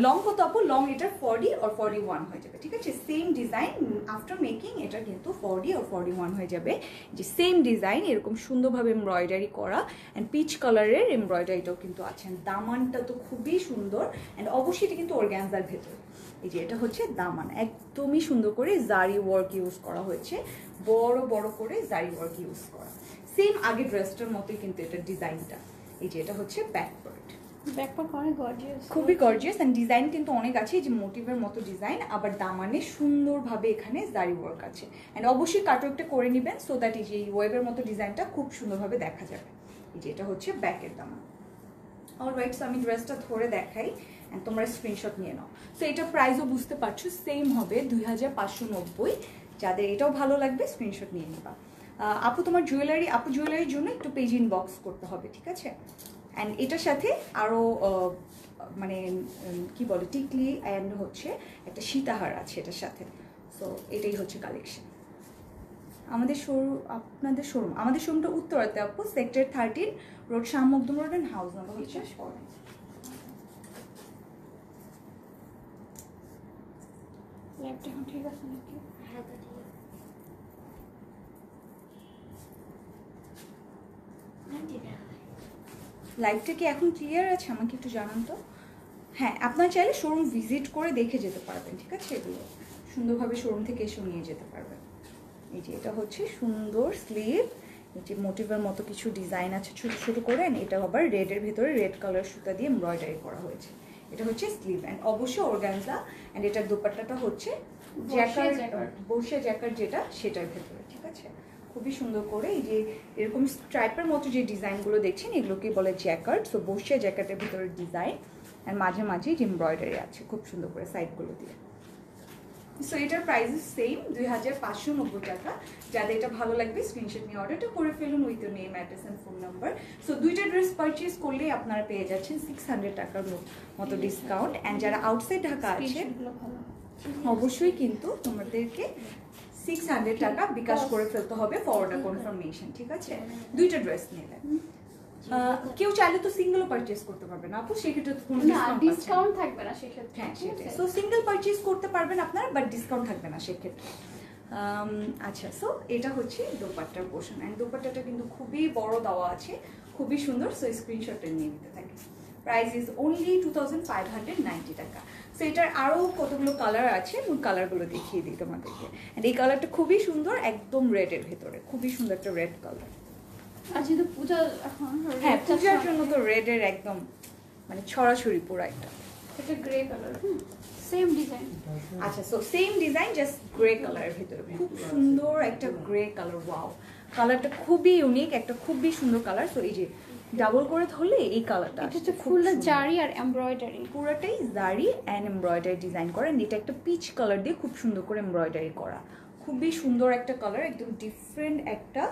লং কত আপু লং এটার 40 অর 41 হয়ে যাবে ঠিক আছে সেম ডিজাইন আফটার মেকিং এটা কিন্তু 40 অর 41 হয়ে যাবে যে সেম ডিজাইন এরকম সুন্দরভাবে এমব্রয়ডারি করা অ্যান্ড পিচ কালারের এমব্রয়ডারিটাও কিন্তু আছে দামানটা তো খুবই সুন্দর অ্যান্ড অবশ্যই এটা কিন্তু অর্গানজার ভেতরে এই যে এটা হচ্ছে দামান একদমই সুন্দর করে জারি ওয়ার্ক ইউজ করা হয়েছে বড় বড় করে জারি ওয়ার্ক ইউজ করা সেম আগে ড্রেসটার মতোই কিন্তু এটার ডিজাইনটা এই যে এটা হচ্ছে ব্যাক পার্ট ব্যাকপ্যাক অনেক গর্জিয়াস খুবই গর্জিয়াস এন্ড ডিজাইন কিন্তু অনেক আছে যে মোটিভের মতো ডিজাইন আবার দামানে সুন্দরভাবে এখানে জারি ওয়ার্ক আছে এন্ড অবশ্যই কাটওয়ার্কটা করে নেবেন সো দ্যাট এই যে ওয়েবের মতো ডিজাইনটা খুব সুন্দরভাবে দেখা যাবে এই যে এটা হচ্ছে ব্যাকের দামান অলরাইট সো আমি ড্রেসটা ধরে দেখাই এন্ড তোমরা স্ক্রিনশট নিয়ে নাও সো এটা প্রাইসও বুঝতে পারছো সেম হবে 2590 যাদের এটাও ভালো লাগবে স্ক্রিনশট নিয়ে নিবা আপু তোমার জুয়েলারির জন্য একটু পেজ ইনবক্স করতে হবে, ঠিক আছে? অ্যান্ড এটার সাথে আরও মানে কি বলে টিকলি অ্যান্ড হচ্ছে একটা সীতাহার আছে এটার সাথে। সো এটাই হচ্ছে কালেকশন। আমাদের শোরুমটা উত্তরাতে আপু, sector 13, road Shah Makhdum road and house number হচ্ছে 4। ল্যাপটা এখন ঠিক আছে নাকি? হ্যাঁ তো ঠিক আছে। না ঠিক আছে। লাইভটা কি এখন ক্লিয়ার আছে? আমাকে একটু জানান তো। হ্যাঁ, আপনার চাইলে শোরুম ভিজিট করে দেখে যেতে পারবেন, ঠিক আছে? এগুলো সুন্দরভাবে শোরুম থেকে এসে নিয়ে যেতে পারবেন। এই যে এটা হচ্ছে সুন্দর স্লিভ, এই যে মোটিভের মতো কিছু ডিজাইন আছে ছোট ছোট করে, এটা আবার রেডের ভিতরে রেড কালার সুতা দিয়ে এমব্রয়ডারি করা হয়েছে। এটা হচ্ছে স্লিভ অ্যান্ড অবশ্যই অর্গানজা, অ্যান্ড এটার দোপাট্টাটা হচ্ছে বসিয়া জ্যাকার যেটা সেটার ভেতরে, ঠিক আছে? খুবই সুন্দর করে এই যে এরকম স্ট্রাইপের মতো যে ডিজাইনগুলো দেখছেন এগুলোকে বলে জ্যাকার্ড। সো বসিয়া জ্যাকার্টের ভিতরে ডিজাইন অ্যান্ড মাঝে মাঝে যে এমব্রয়ডারি আছে খুব সুন্দর করে সাইডগুলো দিয়ে। সো এটার প্রাইস সেম 2590 টাকা। যাদের এটা ভালো লাগবে স্ক্রিনশট নিয়ে অর্ডারটা করে ফেলুন with your name, address and phone number. So দুইটা ড্রেস পারচেজ করলেই আপনারা পেয়ে যাচ্ছেন 600 টাকার মতো ডিসকাউন্ট। অ্যান্ড যারা আউটসাইড ঢাকা আছে স্ক্রিনশটগুলো ভালো। অবশ্যই কিন্তু তোমাদেরকে 600 টাকা বিকাশ করে ফেলতে হবে ফর অর্ডার কনফার্মেশন, ঠিক আছে? দুইটা ড্রেস নিলে কেউ চাইলে তো সিঙ্গেলও পারচেজ করতে পারবে না আপু, সেক্ষেত্রে তো কোনো না ডিসকাউন্ট থাকবে না সেক্ষেত্রে। হ্যাঁ সেটাই। সো সিঙ্গেল পারচেজ করতে পারবেন আপনারা, বাট ডিসকাউন্ট থাকবে না সেক্ষেত্রে। আচ্ছা, সো এটা হচ্ছে দোপাট্টার পোর্শন, অ্যান্ড দোপাট্টাটা কিন্তু খুবই বড় দেওয়া আছে, খুবই সুন্দর। সো স্ক্রিনশটটা নিয়ে নিতে থাকি। প্রাইস ইজ অনলি 2590 টাকা। সো এটার আরও কতগুলো কালার আছে, আমি কালারগুলো দেখিয়ে দিই তোমাদেরকে। অ্যান্ড এই কালারটা খুবই সুন্দর, একদম রেডের ভেতরে, খুবই সুন্দর একটা রেড কালার। আর যেহেতু পূজা এখন, হ্যাঁ পূজার জন্য তো রেডের একদম মানে ছড়াছড়ি পুরো একটা। এটা গ্রে কালার, সেম ডিজাইন। আচ্ছা, so same design just grey কালারের ভিতরে, খুব সুন্দর একটা গ্রে কালার। ওয়াও, কালারটা খুবই ইউনিক, একটা খুবই সুন্দর কালার। সো এই যে ডাবল করে ধরলে এই কালারটা এটা হচ্ছে ফুল জারি আর এমব্রয়ডারি, পুরোটাই জারি অ্যান্ড এমব্রয়ডারি ডিজাইন করা। এটা একটা পিচ কালার দিয়ে খুব সুন্দর করে এমব্রয়ডারি করা, খুবই সুন্দর একটা কালার, একদম ডিফারেন্ট একটা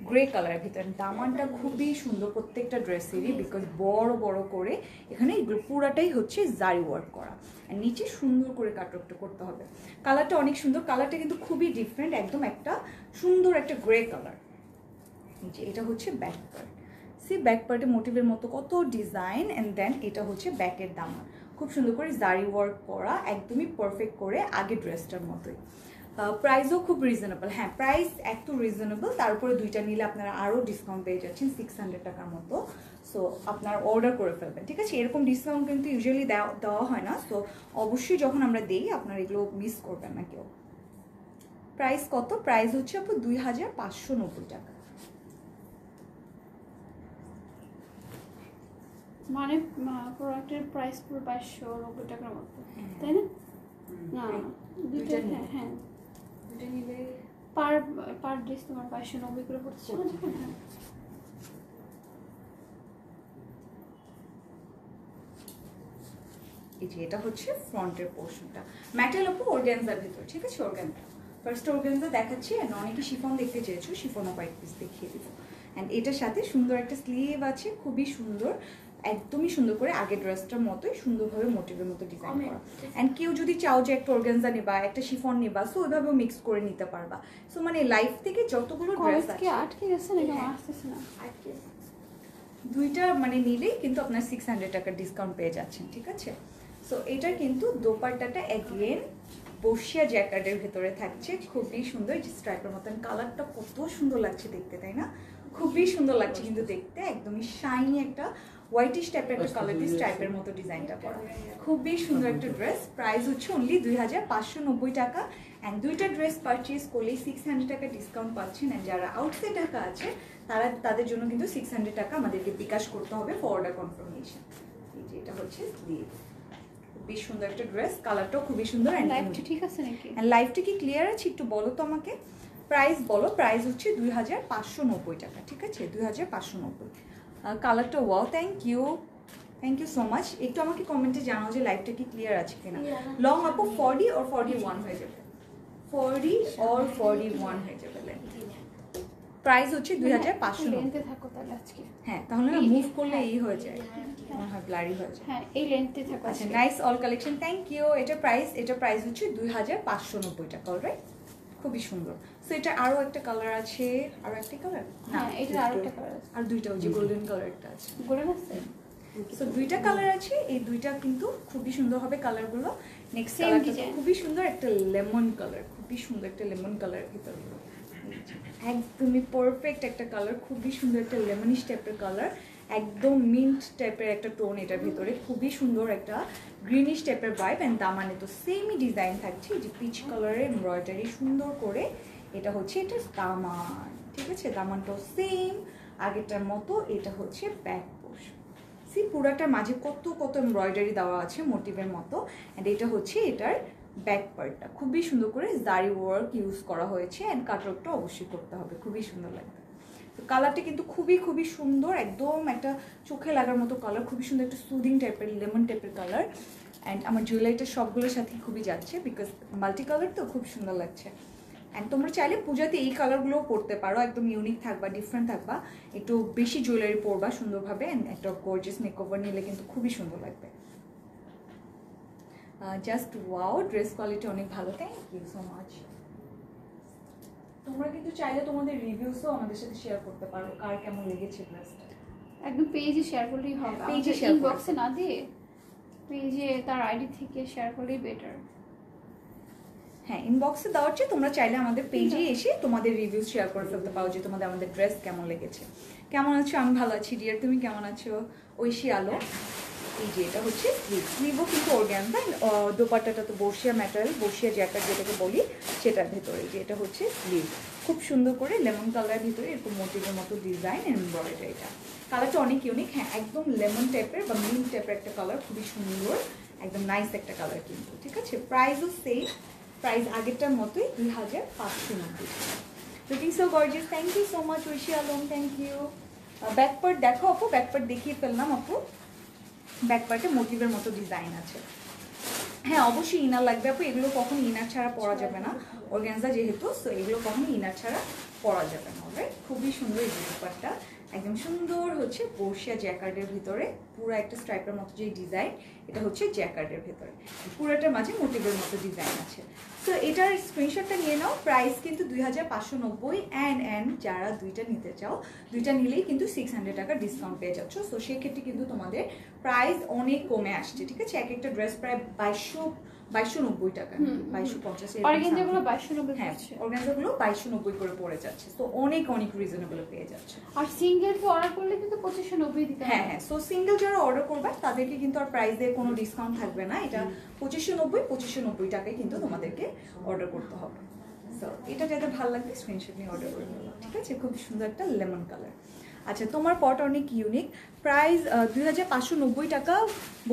গ্রে কালারের ভিতরে। দামানটা খুবই সুন্দর প্রত্যেকটা ড্রেসেরই, বিকজ বড় বড় করে এখানে এগুলো পুরাটাই হচ্ছে জারি ওয়ার্ক করা, আর নিচে সুন্দর করে কাটওয়ার্কটা করতে হবে। কালারটা অনেক সুন্দর, কালারটা কিন্তু খুবই ডিফারেন্ট, একদম একটা সুন্দর একটা গ্রে কালার। নিচে এটা হচ্ছে ব্যাক পার্ট, সি ব্যাক পার্টে মোটিভের মতো কত ডিজাইন, অ্যান্ড দেন এটা হচ্ছে ব্যাকের দামান, খুব সুন্দর করে জারি ওয়ার্ক করা, একদমই পারফেক্ট করে আগে ড্রেসটার মতোই। প্রাইসও খুব রিজনেবল। হ্যাঁ প্রাইস একটু রিজনেবল, তারপরে দুইটা নিলে আপনারা আরও ডিসকাউন্ট পেয়ে যাচ্ছেন 600 টাকার মতো। সো আপনারা অর্ডার করে ফেলবেন, ঠিক আছে? এরকম ডিসকাউন্ট কিন্তু ইউজুয়ালি দেওয়া হয় না। সো অবশ্যই যখন আমরা দিই আপনারা এগুলো মিস করবেন না কেউ। প্রাইস কত? প্রাইস হচ্ছে আপু 2590 টাকা। মানে প্রোডাক্টের প্রাইস পুরো 590 টাকার মতো, তাই না? না দুইটা, হ্যাঁ হ্যাঁ দুইটা নিলে পার ড্রেস তোমার 590 করে পড়ছে। হ্যাঁ এই যে এটা হচ্ছে ফ্রন্টের পোর্শনটা, ম্যাটেল আপু অর্গানজার ভিতর, ঠিক আছে? অর্গানজা ফার্স্ট অর্গানজা দেখাচ্ছি, অ্যান্ড অনেকে শিফন দেখতে চেয়েছো, শিফনও কয়েক পিস দেখিয়ে দিব। অ্যান্ড এটার সাথে সুন্দর একটা স্লিভ আছে, খুবই সুন্দর, একদমই সুন্দর করে আগের ড্রেসটার মতোই সুন্দরভাবে মোটিভের মতো ডিজাইন করা। অ্যান্ড কেউ যদি চাও যে একটা অর্গানজা নিবা, একটা শিফন নিবা, সো ওইভাবেও মিক্স করে নিতে পারবা। সো মানে লাইফ থেকে যতগুলো ড্রেস আছে আটকে গেছে নাকি আসতেছে না, দুইটা মানে নিলেই কিন্তু আপনার 600 টাকার ডিসকাউন্ট পেয়ে যাচ্ছেন, ঠিক আছে? সো এটা কিন্তু দোপাট্টাটা এগেন বসিয়া জ্যাকার্ডের ভেতরে থাকছে, খুবই সুন্দর, যে স্ট্রাইপের মতন। কালারটা কত সুন্দর লাগছে দেখতে, তাই না? খুবই সুন্দর লাগছে কিন্তু দেখতে, একদমই শাইনি একটা হোয়াইটিশ টাইপের একটা কালার দিয়ে স্ট্রাইপের মতো ডিজাইনটা করা, খুবই সুন্দর একটা ড্রেস। প্রাইস হচ্ছে অনলি 2590 টাকা। অ্যান্ড দুইটা ড্রেস পারচেজ করলেই 600 টাকা ডিসকাউন্ট পাচ্ছেন। অ্যান্ড যারা আউটসাইড ঢাকা আছে তাদের জন্য কিন্তু 600 টাকা আমাদেরকে বিকাশ করতে হবে ফর অর্ডার কনফার্মেশন। এই যে এটা হচ্ছে স্লিভ, খুবই সুন্দর একটা ড্রেস, কালারটাও খুবই সুন্দর। লাইফটা ঠিক আছে নাকি? লাইফটা কি ক্লিয়ার আছে একটু বলো তো আমাকে। প্রাইস বলো। প্রাইস হচ্ছে 2590 টাকা, ঠিক আছে? 2590। কালারটা wow, thank you so much. একটু আমাকে কমেন্টে জানাও যে লাইভটা কি ক্লিয়ার আছে কিনা। লং আপু 40 or 41 হয়ে যাবে, 40 or 41 হয়ে যাবে। প্রাইস হচ্ছে 2590। লেন্থে থাকো তাহলে আজকে। হ্যাঁ, তাহলে না মুভ করলে এই হয়ে যায়, মনে হয় ব্লারি হয়ে যায়। হ্যাঁ, এই লেন্থে থাকো আচ্ছা, আজকে। Nice all collection, thank you. এটা প্রাইস হচ্ছে 2590 টাকা, অলরাইট, খুবই সুন্দর। সো এটা আরো একটা কালার আছে, আরো একটা কালার না, হ্যাঁ, এটা আরো একটা কালার আছে। আর দুইটা, ওই যে গোল্ডেন কালারটা আছে। গোল্ডেন আছে? সো দুইটা কালার আছে, এই দুইটা কিন্তু খুবই সুন্দর হবে কালারগুলো। নেক্সট Same কালারটা design. খুবই সুন্দর, একটা লেমন কালার, খুবই সুন্দর একটা লেমন কালার ভিতর, একদমই পারফেক্ট একটা কালার, খুবই সুন্দর একটা লেমনিশ টাইপের কালার, একদম মিন্ট টাইপের একটা টোন এটার ভিতরে, খুবই সুন্দর একটা গ্রিনিশ টাইপের ভাইব। অ্যান্ড দামানে তো সেমই ডিজাইন থাকছে, এই যে পিচ কালারের এমব্রয়ডারি সুন্দর করে, এটা হচ্ছে এটা দামান, ঠিক আছে, দামানটাও সেম আগেরটার মতো। এটা হচ্ছে ব্যাক পোর্শন, সি পুরাটার মাঝে কত কত এমব্রয়ডারি দেওয়া আছে মোটিভের মতো। অ্যান্ড এটা হচ্ছে এটার ব্যাক পার্টটা, খুবই সুন্দর করে জারি ওয়ার্ক ইউজ করা হয়েছে। অ্যান্ড কাটওয়ার্কটা অবশ্যই করতে হবে, খুবই সুন্দর লাগবে। তো কালারটা কিন্তু খুবই খুবই সুন্দর, একদম একটা চোখে লাগার মতো কালার, খুবই সুন্দর একটা সুদিং টাইপের লেমন টাইপের কালার। অ্যান্ড আমার জুয়েলারিটা সবগুলোর সাথে খুবই যাচ্ছে, বিকজ মাল্টি কালার তো খুব সুন্দর লাগছে। অ্যান্ড তোমরা চাইলে পূজাতে এই কালারগুলোও পরতে পারো, একদম ইউনিক থাকবা, ডিফারেন্ট থাকবা, একটু বেশি জুয়েলারি পরবা সুন্দরভাবে। অ্যান্ড একটা গর্জিয়াস মেকওভার নিলে কিন্তু খুবই সুন্দর লাগবে। জাস্ট ওয়াও, ড্রেস কোয়ালিটি অনেক ভালো, থ্যাংক ইউ সো মাচ। তোমরা কিন্তু চাইলে তোমাদের রিভিউসও আমাদের সাথে শেয়ার করতে পারো, কার কেমন লেগেছে ড্রেসটা। একদম পেজে শেয়ার করলেই হবে, পেজে পেজে share ইনবক্সে না দিয়ে পেজে তার আইডি থেকে শেয়ার করলেই বেটার। হ্যাঁ, ইনবক্সে দেওয়ার চেয়ে তোমরা চাইলে আমাদের পেজে এসে তোমাদের রিভিউ শেয়ার করে ফেলতে পারো, যে তোমাদের আমাদের ড্রেস কেমন লেগেছে। কেমন আছো? আমি ভালো আছি ডিয়ার, তুমি কেমন আছো? ঐশী আলো। এই যে এটা হচ্ছে স্লিভও কিন্তু অর্গানজা, দোপাট্টাটা তো বর্ষিয়া ম্যাটেরিয়াল, বর্ষিয়া জ্যাকেট যেটাকে বলি সেটার ভেতরে, যে এটা হচ্ছে স্লিভ, খুব সুন্দর করে লেমন কালারের ভিতরে এরকম মোটিভের মতো ডিজাইন এমব্রয়ডারি। এটা কালারটা অনেক ইউনিক, হ্যাঁ একদম লেমন টাইপের বা মিন্ট টাইপের একটা কালার, খুবই সুন্দর, একদম নাইস একটা কালার কিন্তু, ঠিক আছে। প্রাইসও সেম, প্রাইস আগেরটার মতোই 2590 টাকা। Looking so gorgeous, thank you so much Oishi Alam, thank you. Back part দেখো আপু, ব্যাক পার্ট দেখিয়ে ফেললাম আপু, ব্যাক পার্টে মোটিভের মতো ডিজাইন আছে। হ্যাঁ অবশ্যই ইনার লাগবে আপু, এগুলো কখনো ইনার ছাড়া পরা যাবে না, অর্গানজা যেহেতু, সো এগুলো কখনো ইনার ছাড়া পরা যাবে না। অলরাইট, খুবই সুন্দর এই ব্যাপারটা, একদম সুন্দর হচ্ছে বর্ষিয়া জ্যাকার্ডের ভিতরে পুরো একটা স্ট্রাইপের মতো যে ডিজাইন, এটা হচ্ছে জ্যাকার্ডের ভিতরে, পুরোটার মাঝে মোটিভের মতো ডিজাইন আছে। তো এটার স্ক্রিনশটটা নিয়ে নাও, প্রাইস কিন্তু 2590। অ্যান্ড যারা দুইটা নিতে চাও, দুইটা নিলেই কিন্তু 600 টাকা ডিসকাউন্ট পেয়ে যাচ্ছ। সো সেক্ষেত্রে কিন্তু তোমাদের প্রাইস অনেক কমে আসছে, ঠিক আছে। এক একটা ড্রেস প্রায় 2290 টাকা, 2250, অর্গানজাগুলো 2290 হ্যাঁ পড়ছে। অর্গানজাগুলো 2290 করে পড়ে যাচ্ছে, তো অনেক অনেক রিজনেবল পেয়ে যাচ্ছে। আর সিঙ্গেল কে অর্ডার করলে কিন্তু 2590 দিতে হবে। হ্যাঁ হ্যাঁ, সো সিঙ্গেল যারা অর্ডার করবে তাদেরকে কিন্তু আর প্রাইসে কোনো ডিসকাউন্ট থাকবে না, এটা 2590 টাকায় কিন্তু তোমাদেরকে অর্ডার করতে হবে। সো এটা যাতে ভালো লাগবে স্ক্রিনশট নিয়ে অর্ডার করে নেবো, ঠিক আছে। খুব সুন্দর একটা লেমন কালার। আচ্ছা, তোমার পট অনেক ইউনিক, প্রাইস 2590 টাকা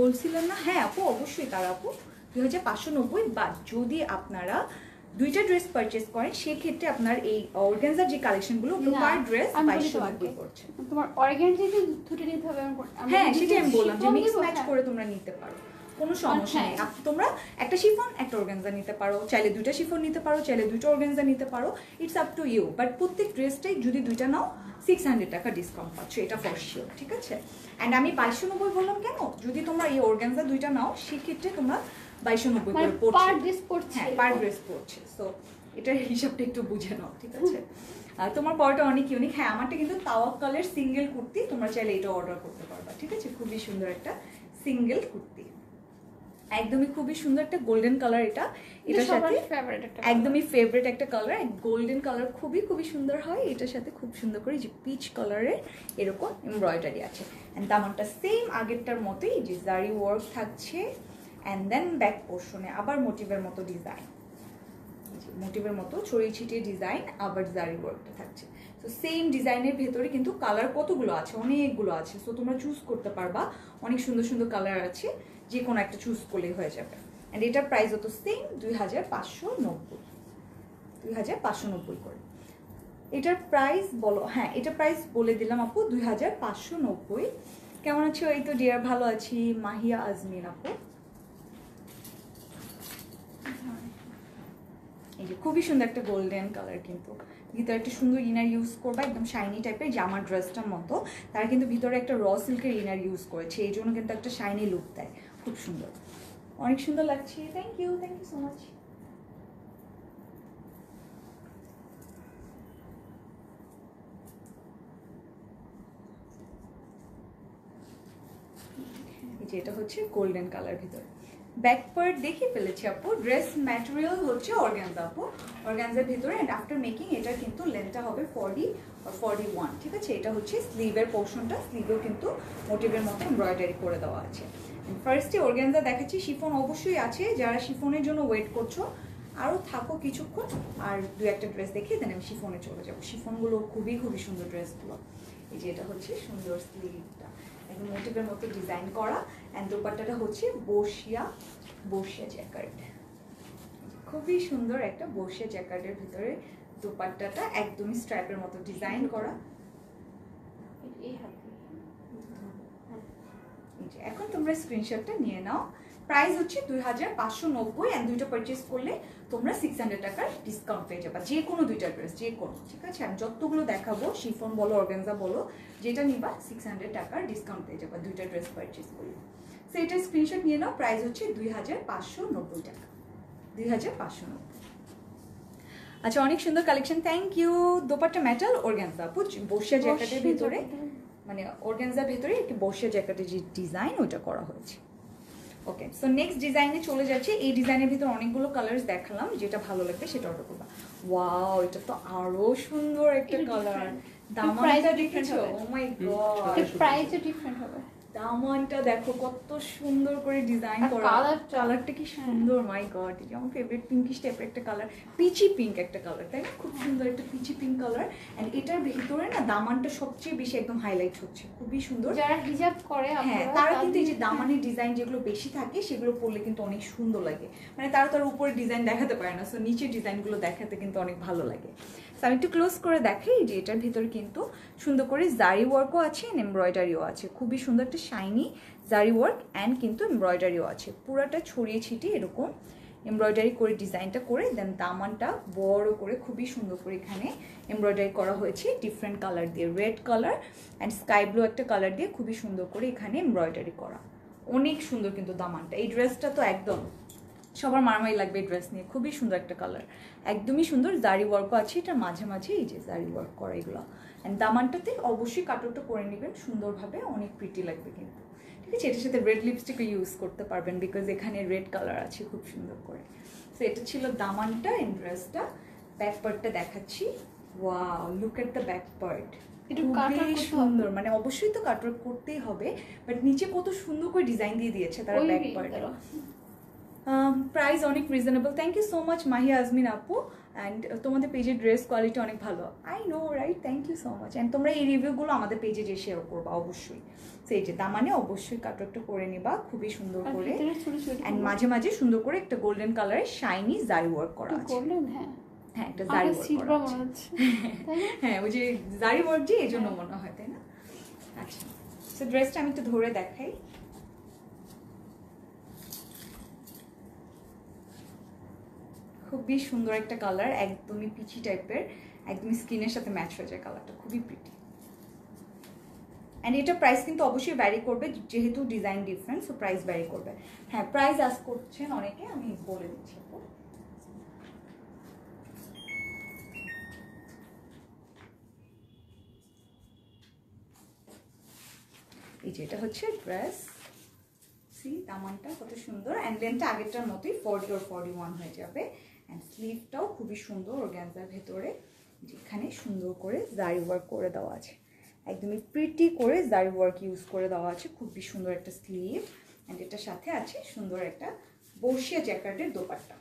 বলছিলেন না? হ্যাঁ আপু অবশ্যই, তার আপু 2590, বা যদি আপনারা দুইটা ড্রেস পারচেজ করেন সেক্ষেত্রে আপনার এই অর্গানজার যে কালেকশনগুলো পার ড্রেস 2290 পড়ছে। তোমার অর্গানজা যদি দুটো নিতে হবে, হ্যাঁ সেটাই আমি বললাম, যে মিক্স ম্যাচ করে তোমরা নিতে পারো, কোনো সমস্যা নেই। তোমরা একটা শিফন একটা অর্গানজা নিতে পারো, চাইলে দুইটা শিফন নিতে পারো, চাইলে দুইটা অর্গানজা নিতে পারো, it's up to you. But প্রত্যেক ড্রেসটাই যদি দুইটা নাও 600 টাকা ডিসকাউন্ট পাচ্ছ, এটা ফর শিওর, ঠিক আছে। অ্যান্ড আমি 2290 বললাম কেন, যদি তোমরা এই অর্গানজা দুইটা নাও সেক্ষেত্রে তোমরা 2290 করে পড়ছে, পার ড্রেস পড়ছে। হ্যাঁ পার ড্রেস পড়ছে। সো এটার হিসাবটা একটু বুঝে নাও, ঠিক আছে। আর তোমার পরটা অনেক ইউনিক, হ্যাঁ আমারটা কিন্তু তাওয়াক্কালের সিঙ্গেল কুর্তি, তোমরা চাইলে এটা অর্ডার করতে পারবা, ঠিক আছে। খুবই সুন্দর একটা সিঙ্গেল কুর্তি, একদমই খুবই সুন্দর একটা গোল্ডেন কালার, এটার সাথে একদমই ফেভারিট একটা কালার, গোল্ডেন কালার খুবই খুবই সুন্দর হয়। এটার সাথে খুব সুন্দর করে যে পিচ কালারের এরকম এমব্রয়ডারি আছে। অ্যান্ড দামানটা সেম আগেরটার মতোই, যে জারি ওয়ার্ক থাকছে। অ্যান্ড দেন ব্যাক পোর্শনে আবার মোটিভের মতো ডিজাইন, মোটিভের মতো ছড়িয়ে ছিটিয়ে ডিজাইন, আবার জারি ওয়ার্কটা থাকছে। তো সেম ডিজাইনের ভেতরে কিন্তু কালার কতগুলো আছে, অনেকগুলো আছে। সো তোমরা চুজ করতে পারবা, অনেক সুন্দর সুন্দর কালার আছে, যে কোনো একটা চুজ করলেই হয়ে যাবে। অ্যান্ড এটার প্রাইস হতো সেম 2590 করে। এটার প্রাইস বলো, হ্যাঁ এটা প্রাইস বলে দিলাম আপু 2590। কেমন আছো? এই তো ডিয়ার ভালো আছি। মাহিয়া আজমিন আপু, এই যে খুবই সুন্দর একটা গোল্ডেন কালার, কিন্তু ভিতরে একটা সুন্দর ইনার ইউজ করবা, একদম শাইনি টাইপের জামার ড্রেসটার মতো। তারা কিন্তু ভিতরে একটা র সিল্কের ইনার ইউজ করেছে, এই জন্য কিন্তু একটা শাইনি লুক দেয়, খুব সুন্দর, অনেক সুন্দর লাগছে। Thank you so much. এটা হচ্ছে গোল্ডেন কালার ভিতরে, ব্যাক পার্ট দেখিয়ে ফেলেছি আপু। ড্রেস ম্যাটেরিয়াল হচ্ছে অর্গানজা আপু, অর্গানজার ভিতরে। অ্যান্ড আফটার মেকিং এটার কিন্তু লেন্থটা হবে 40 আর 41, ঠিক আছে। এটা হচ্ছে স্লিভের পোর্শনটা, স্লিভেও কিন্তু মোটিভের মতো এমব্রয়ডারি করে দেওয়া আছে। ফার্স্টে অর্গানজা দেখাচ্ছি, শিফন অবশ্যই আছে, যারা শিফনের জন্য ওয়েট করছো আরও থাকো কিছুক্ষণ, আর দু একটা ড্রেস দেখে দেন আমি শিফনে চলে যাবো। শিফনগুলো খুবই খুবই সুন্দর ড্রেসগুলো। এই যে এটা হচ্ছে সুন্দর স্লিভটা, একদম মোটিভের মতো ডিজাইন করা। অ্যান্ড দোপাট্টাটা হচ্ছে বসিয়া জ্যাকার্ড, খুবই সুন্দর একটা বসিয়া জ্যাকার্ডের ভিতরে দোপাট্টাটা একদমই স্ট্র্যাপের মতো ডিজাইন করা। এখন তোমরা স্ক্রিনশটটা নিয়ে নাও। প্রাইস হচ্ছে 2590, অ্যান্ড দুইটা পারচেস করলে তোমরা 600 টাকার ডিসকাউন্ট পেয়ে যাবা, যে কোনো দুইটা ড্রেস, যে কোনো, ঠিক আছে। আমি যতগুলো দেখাবো, শিফন বলো অর্গানজা বলো, যেটা নিবা 600 টাকার ডিসকাউন্ট পেয়ে যাবা দুইটা ড্রেস পারচেস করলে। সো এটা স্ক্রিনশট নিয়ে নাও। প্রাইস হচ্ছে 2590 টাকা, 2590। আচ্ছা, অনেক সুন্দর collection, thank you. Dupatta metal organza আপু, বসিয়া জ্যাকেটের ভিতরে, মানে অর্গানজার ভেতরে একটি বসিয়া জ্যাকেটের যে ডিজাইন ওইটা করা হয়েছে। ওকে, সো নেক্সট ডিজাইনে চলে যাচ্ছে। এই ডিজাইনের ভিতরে অনেকগুলো কালার্স দেখালাম, যেটা ভালো লাগবে সেটা অর্ডার করবা। ওয়াও, এটা তো আরো সুন্দর একটা কালার। দামানটা দেখেছো? ও মাই গড, প্রাইসও ডিফারেন্ট হবে। দামানটা দেখো কত সুন্দর করে ডিজাইন করা, কালারটা কি সুন্দর, মাই গড। এটা আমার ফেভারিট পিঙ্কিশ টাইপের একটা কালার, পিচি পিঙ্ক একটা কালার, তাই না? খুব সুন্দর একটা পিচি পিঙ্ক কালার। এন্ড এটার ভিতরে না দামানটা সবচেয়ে বেশি একদম হাইলাইট হচ্ছে, খুবই সুন্দর। যারা হিজাব করে হ্যাঁ, তারা কিন্তু এই যে দামানের ডিজাইন যেগুলো বেশি থাকে সেগুলো পরলে কিন্তু অনেক সুন্দর লাগে, মানে তারা তার উপরে ডিজাইন দেখাতে পারে না, সো নিচের ডিজাইনগুলো দেখাতে কিন্তু অনেক ভালো লাগে। সো আমি একটু ক্লোজ করে দেখাই যে এটার ভিতরে কিন্তু সুন্দর করে জারি ওয়ার্কও আছে, এমব্রয়ডারিও আছে, খুবই সুন্দর একটা শাইনি জারি ওয়ার্ক অ্যান্ড কিন্তু এমব্রয়ডারিও আছে। পুরাটা ছড়িয়ে ছিটিয়ে এরকম এমব্রয়ডারি করে ডিজাইনটা করে দেন দামানটা বড় করে খুবই সুন্দর করে এখানে এমব্রয়ডারি করা হয়েছে ডিফারেন্ট কালার দিয়ে, red colour and sky blue একটা কালার দিয়ে খুবই সুন্দর করে এখানে এমব্রয়ডারি করা। অনেক সুন্দর কিন্তু দামানটা। এই ড্রেসটা তো একদম সবার মারামারি লাগবে এই ড্রেস নিয়ে, খুবই সুন্দর একটা কালার, একদমই সুন্দর। জারি ওয়ার্কও আছে এটার মাঝে মাঝে, এই যে জারি ওয়ার্ক করা এগুলো। অ্যান্ড দামানটাতে অবশ্যই কাটওয়ার্কটা করে নেবেন সুন্দরভাবে, অনেক প্রিটি লাগবে কিন্তু, ঠিক আছে। এটার সাথে রেড লিপস্টিকও ইউজ করতে পারবেন, বিকজ এখানে রেড কালার আছে খুব সুন্দর করে। সো এটা ছিল দামানটা, এন্ড ড্রেসটা। ব্যাক পার্টটা দেখাচ্ছি। Wow, look at the back part, খুবই সুন্দর। মানে অবশ্যই তো কাটওয়ার্ক করতেই হবে, বাট নিচে কত সুন্দর করে ডিজাইন দিয়ে দিয়েছে তারা ব্যাক পার্টে। প্রাইস অনেক reasonable. Thank you so much Mahia Azmin আপু, অ্যান্ড তোমাদের পেজের ড্রেস কোয়ালিটি অনেক ভালো। I know, right? Thank you so much. And তোমরা এই রিভিউগুলো আমাদের পেজে যে শেয়ার করবা অবশ্যই। সেই যে দামানে অবশ্যই কাটওয়ার্কটা করে নিবা খুবই সুন্দর করে, অ্যান্ড মাঝে মাঝে সুন্দর করে একটা গোল্ডেন কালারের শাইনি জারি ওয়ার্ক করা আছে। হ্যাঁ, একটা জারি ওয়ার্ক করা আছে। হ্যাঁ, ওই যে জারি ওয়ার্ক যে এই জন্য মনে হয়, তাই না? আচ্ছা, সো ড্রেসটা আমি একটু ধরে দেখাই। খুবই সুন্দর একটা কালার, একদমই পিচি টাইপের, একদমই স্কিনের সাথে ম্যাচ হয়ে যায় কালারটা, খুবই প্রিটি। অ্যান্ড এটা প্রাইস কিন্তু অবশ্যই ভ্যারি করবে, যেহেতু design different, so price vary করবে। হ্যাঁ, প্রাইস আস্ক করছেন অনেকে, আমি বলে দিচ্ছি। এই যে এটা হচ্ছে ড্রেস, সি দামানটা কত সুন্দর, অ্যান্ড লেন্থটা আগেরটার মতোই 40 or 41 হয়ে যাবে। অ্যান্ড স্লিভটাও খুবই সুন্দর অর্গানজার ভেতরে, যেখানে সুন্দর করে জারি ওয়ার্ক করে দেওয়া আছে, একদমই প্রিটি করে জারি ওয়ার্ক ইউজ করে দেওয়া আছে, খুবই সুন্দর একটা স্লিভ। অ্যান্ড এটার সাথে আছে সুন্দর একটা বসিয়া জ্যাকেটের দোপাট্টা,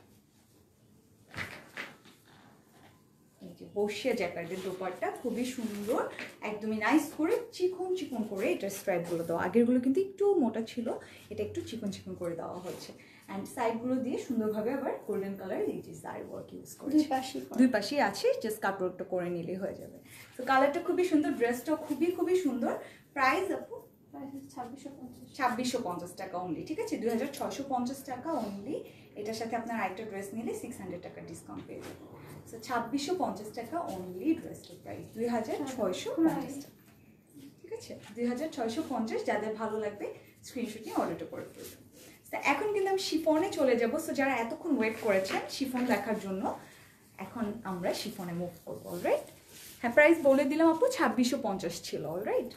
এই যে বসিয়া জ্যাকেটের দোপাট্টা খুবই সুন্দর, একদমই নাইস করে চিকন চিকন করে এটার স্ট্রাইপগুলো দেওয়া। আগেরগুলো কিন্তু একটু মোটা ছিল, এটা একটু চিকন চিকন করে দেওয়া হচ্ছে। অ্যান্ড সাইডগুলো দিয়ে সুন্দরভাবে আবার গোল্ডেন কালার এই যে জারি ওয়ার্ক ইউজ করেছে, দুই পাশেই আছে, জাস্ট কাটওয়ার্কটা করে নিলেই হয়ে যাবে। তো কালারটা খুবই সুন্দর, ড্রেসটাও খুবই খুবই সুন্দর। প্রাইস আপু 2650 টাকা অনলি, ঠিক আছে, 2650 টাকা অনলি এটার সাথে আপনার আরেকটা ড্রেস নিলে 600 টাকা ডিসকাউন্ট পেয়ে যাবেন। সো 2650 টাকা অনলি ড্রেসটার প্রাইস, 2650 টাকা। ঠিক আছে, 2650, যাদের ভালো লাগবে স্ক্রিনশট নিয়ে অর্ডারটা করে ফেলবেন। তো এখন কিন্তু আমি শিফনে চলে যাব। সো যারা এতক্ষণ ওয়েট করেছেন শিফন দেখার জন্য, এখন আমরা শিফনে মুভ করবো। অলরাইট, হ্যাঁ প্রাইস বলে দিলাম আপু, 2650 ছিল। অলরাইট,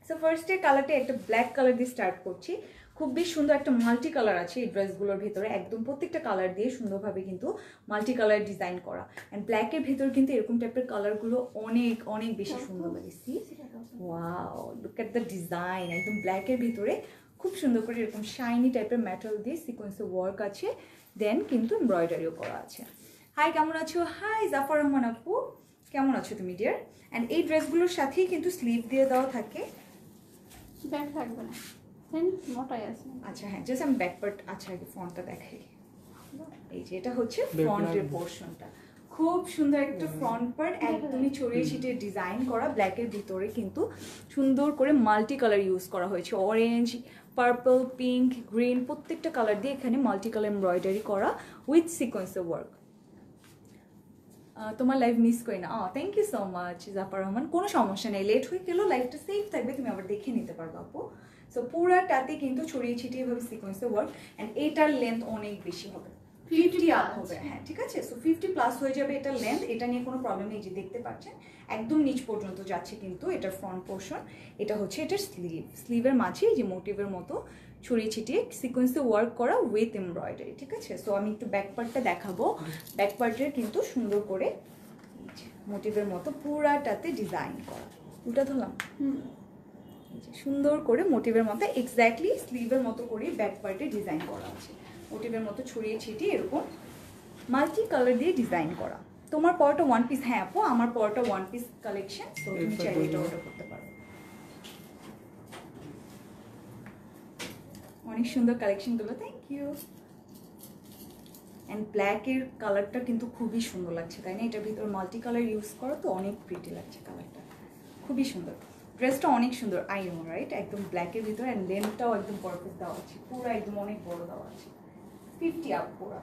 সো ফার্স্টে কালারটা একটা ব্ল্যাক কালার দিয়ে স্টার্ট করছি। খুব বেশ সুন্দর একটা মাল্টি কালার আছে এই ড্রেসগুলোর ভেতরে, একদম প্রত্যেকটা কালার দিয়ে সুন্দরভাবে কিন্তু মাল্টি কালার ডিজাইন করা। অ্যান্ড ব্ল্যাকের ভেতর কিন্তু এরকম টাইপের কালারগুলো অনেক অনেক বেশি সুন্দর লাগে। C wow, look at the design, একদম ব্ল্যাকের ভিতরে খুব সুন্দর করে এরকম শাইনি টাইপের মেটাল দিয়ে সিকোয়েন্সের ওয়ার্ক আছে, দেন কিন্তু এমব্রয়ডারিও করা আছে। হাই, কেমন আছো? হাই জাফর রহমান আপু, কেমন আছো তুমি ডিয়ার? অ্যান্ড এই ড্রেসগুলোর সাথেই কিন্তু স্লিভ দিয়ে দেওয়া থাকে, ব্যাগ থাকবে না, মোটাই আছে। আচ্ছা হ্যাঁ, জাস্ট আমি ব্যাক পার্ট, আচ্ছা আগে ফ্রন্টটা দেখাই। এই যে এটা হচ্ছে ফ্রন্টের পোর্শনটা, খুব সুন্দর একটা ফ্রন্ট পার্ট, একদমই ছড়িয়ে ছিটিয়ে ডিজাইন করা। ব্ল্যাকের ভিতরে কিন্তু সুন্দর করে মাল্টি কালার ইউজ করা হয়েছে, অরেঞ্জ, পার্পল, পিঙ্ক, গ্রিন, প্রত্যেকটা কালার দিয়ে এখানে মাল্টি কালার এমব্রয়ডারি করা উইথ সিকোয়েন্সের ওয়ার্ক। তোমার লাইভ মিস করি না, thank you so much Zafar Rahman. কোনো সমস্যা নেই, লেট হয়ে গেলেও লাইভটা সেফ থাকবে, তুমি আবার দেখে নিতে পারবে আপু। সো পুরাটাতে কিন্তু ছড়িয়ে ছিটিয়ে ভাবে সিকোয়েন্সের ওয়ার্ক। অ্যান্ড এটার লেন্থ অনেক বেশি হবে, 50 আপ হবে। হ্যাঁ ঠিক আছে, সো 50+ হয়ে যাবে এটার লেন্থ। এটা নিয়ে কোনো প্রবলেম নেই, যে দেখতে পাচ্ছেন একদম নিচ পর্যন্ত যাচ্ছে কিন্তু এটার ফ্রন্ট পোর্শন। এটা হচ্ছে এটার স্লিভ, স্লিভের মাঝে যে মোটিভের মতো ছড়িয়ে ছিটিয়ে সিকোয়েন্সে ওয়ার্ক করা উইথ এমব্রয়ডারি। ঠিক আছে, সো আমি একটু ব্যাক পার্টটা দেখাবো। ব্যাক পার্টের কিন্তু সুন্দর করে মোটিভের মতো পুরাটাতে ডিজাইন করা। উল্টা ধরলাম, সুন্দর করে মোটিভের মতো এক্স্যাক্টলি স্লিভের মতো করে ব্যাক পার্টে ডিজাইন করা আছে, মোটিভের মতো ছড়িয়ে ছিটিয়ে এরকম মাল্টি কালার দিয়ে ডিজাইন করা। তোমার পরটা ওয়ান পিস? হ্যাঁ আপু, আমার পরটা ওয়ান পিস কালেকশন, তো তুমি চাইলে এটা অর্ডার করতে পারো। অনেক সুন্দর কালেকশনগুলো, থ্যাংক ইউ। অ্যান্ড ব্ল্যাকের কালারটা কিন্তু খুবই সুন্দর লাগছে, তাই না? এটার ভিতর মাল্টি কালার ইউজ করা, তো অনেক প্রিটি লাগছে কালারটা, খুবই সুন্দর। ড্রেসটা অনেক সুন্দর, আই নো রাইট? একদম ব্ল্যাকের ভিতরে, অ্যান্ড লেন্থটাও একদম পারফেক্ট দেওয়া আছে, পুরো একদম অনেক বড় দেওয়া আছে, 50 আপ পুরা।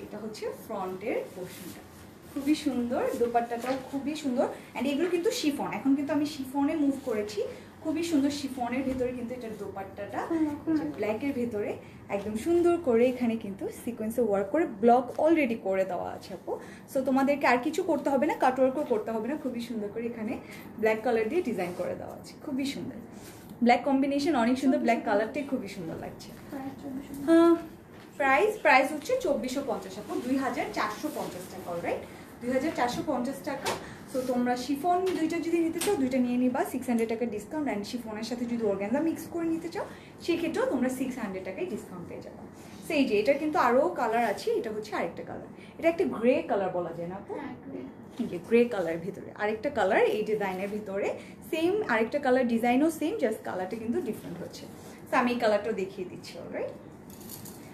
এটা হচ্ছে ফ্রন্টের পোর্শনটা, খুবই সুন্দর। দোপাট্টাটাও খুবই সুন্দর। অ্যান্ড এগুলো কিন্তু শিফন, এখন কিন্তু আমি শিফনে মুভ করেছি, খুবই সুন্দর শিফনের ভিতরে কিন্তু এটার দোপাট্টাটা ব্ল্যাকের ভিতরে একদম সুন্দর করে এখানে কিন্তু সিকোয়েন্সে ওয়ার্ক করে ব্লক অলরেডি করে দেওয়া আছে আপু। সো তোমাদেরকে আর কিছু করতে হবে না, কাটওয়ার্কও করতে হবে না, খুবই সুন্দর করে এখানে ব্ল্যাক কালার দিয়ে ডিজাইন করে দেওয়া আছে, খুবই সুন্দর। ব্ল্যাক কম্বিনেশন অনেক সুন্দর, ব্ল্যাক কালারটাই খুবই সুন্দর লাগছে। হ্যাঁ, প্রাইস হচ্ছে 2450 আপু, 2450 টাকা। অলরাইট, 2450 টাকা। সো তোমরা শিফন দুইটা যদি নিতে চাও দুইটা নিয়ে নিবা, 600 টাকা ডিসকাউন্ট। অ্যান্ড শিফনের সাথে যদি অর্গানজা মিক্স করে নিতে চাও সেক্ষেত্রেও তোমরা 600 টাকায় ডিসকাউন্ট পেয়ে যাবে। সেই যে এটা কিন্তু আরও কালার আছে, এটা হচ্ছে আরেকটা কালার, এটা একটা গ্রে কালার বলা যায় না আপু? গ্রে কালার ভিতরে আরেকটা কালার, এই ডিজাইনের ভিতরে সেম আরেকটা কালার, ডিজাইনও সেম, জাস্ট কালারটা কিন্তু ডিফারেন্ট হচ্ছে। তো আমি এই কালারটাও দেখিয়ে দিচ্ছি। অলরাইট,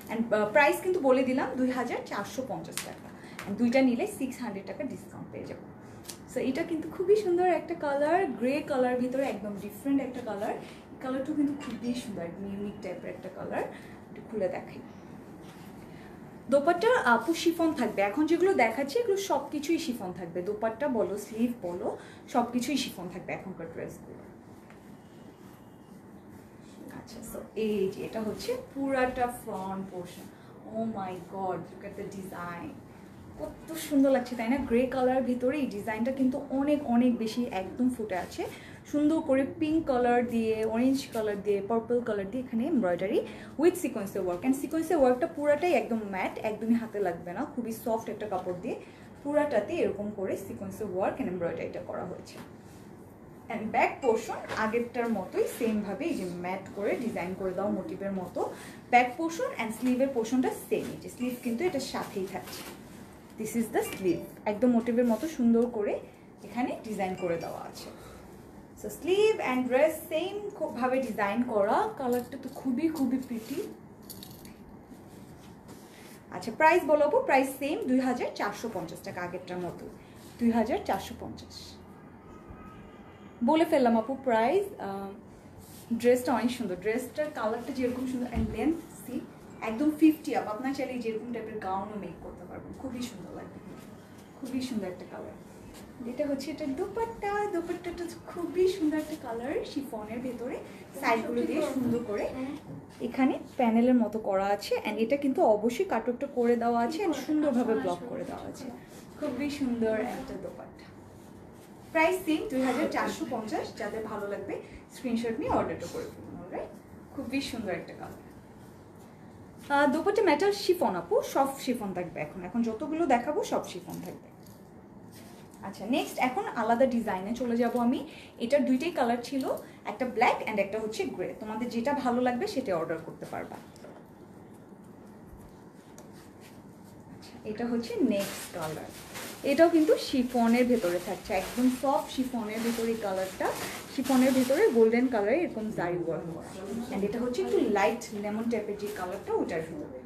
অ্যান্ড প্রাইস কিন্তু বলে দিলাম 2450 টাকা। অ্যান্ড দুইটা নিলে 600 টাকা ডিসকাউন্ট পেয়ে যাবো। সো এটা কিন্তু খুবই সুন্দর একটা কালার, গ্রে কালার ভিতরে একদম ডিফারেন্ট একটা কালার। এই কালারটাও কিন্তু খুবই সুন্দর, একদম ইউনিক টাইপের একটা কালার। একটু খুলে দেখাই। দোপাট্টা আপু শিফন থাকবে, এখন যেগুলো দেখাচ্ছি এগুলো সব কিছুই শিফন থাকবে, দোপাট্টা বলো স্লিভ বলো সব কিছুই শিফন থাকবে এখনকার ড্রেসগুলো। আচ্ছা, সো এই যে এটা হচ্ছে পুরাটা front portion. Oh my god, look at the design, কত সুন্দর লাগছে তাই না? গ্রে কালার ভিতরে এই ডিজাইনটা কিন্তু অনেক অনেক বেশি একদম ফুটে আছে, সুন্দর করে পিঙ্ক কালার দিয়ে, অরেঞ্জ কালার দিয়ে, পার্পল কালার দিয়ে এখানে এমব্রয়ডারি উইথ সিকোয়েন্সের ওয়ার্ক। অ্যান্ড সিকোয়েন্সের ওয়ার্কটা পুরাটাই একদম ম্যাট, একদমই হাতে লাগবে না, খুবই সফট একটা কাপড় দিয়ে পুরাটাতে এরকম করে সিকোয়েন্সের ওয়ার্ক অ্যান্ড এমব্রয়ডারিটা করা হয়েছে। অ্যান্ড ব্যাক পোর্শন আগেরটার মতোই সেমভাবে এই যে ম্যাট করে ডিজাইন করে দাও মোটিভের মতো ব্যাক পোর্শন। অ্যান্ড স্লিভের পোর্শনটা সেম, এই যে স্লিভ কিন্তু এটার সাথেই থাকছে, দিস ইজ দ্য স্লিভ, একদম মোটিভের মতো সুন্দর করে এখানে ডিজাইন করে দেওয়া আছে। So sleeve and dress same ভাবে ডিজাইন করা, কালারটা তো খুবই খুবই প্রিটি। আচ্ছা প্রাইস বলবো, প্রাইস সেম 2450 টাকা, আগেরটার মতো 2450 বলে ফেললাম আপু প্রাইস। ড্রেসটা অনেক সুন্দর, ড্রেসটার কালারটা যেরকম সুন্দর অ্যান্ড লেন্থ সি একদম 50 আপ। আপনার চাইলে যেরকম টাইপের গাউনও মেক করতে পারবেন, খুবই সুন্দর লাগবে, খুবই সুন্দর একটা কালার। এটা হচ্ছে এটা দোপাট্টা, দোপাট্টাটা খুবই সুন্দর একটা কালার, শিফনের ভেতরে সাইডগুলো দিয়ে সুন্দর করে এখানে প্যানেলের মতো করা আছে অ্যান্ড এটা কিন্তু অবশ্যই কাটওয়ার্কটা করে দেওয়া আছে অ্যান্ড সুন্দরভাবে ব্লক করে দেওয়া আছে, খুবই সুন্দর একটা দোপাট্টা। Price same 2450। যাদের ভালো লাগবে স্ক্রিনশট নিয়ে অর্ডারটা করে ফেলুন। অলরাইট, খুবই সুন্দর একটা কালার। দোপাট্টা মেটাল শিফন আপু, সফট শিফন থাকবে। এখন যতগুলো দেখাবো সব শিফন থাকবে। আচ্ছা, নেক্সট এখন আলাদা ডিজাইনে চলে যাব আমি। এটার দুইটাই কালার ছিল, একটা ব্ল্যাক অ্যান্ড একটা হচ্ছে গ্রে। তোমাদের যেটা ভালো লাগবে সেটা অর্ডার করতে পারবা। আচ্ছা, এটা হচ্ছে নেক্সট কালার। এটাও কিন্তু শিফনের ভেতরে থাকছে, একদম সফট শিফনের ভেতরে কালারটা, শিফনের ভেতরে গোল্ডেন কালারে এরকম জারি ওয়ার্ক করা। অ্যান্ড এটা হচ্ছে একটু লাইট লেমন টাইপের যে কালারটা, ওটার ভিতরে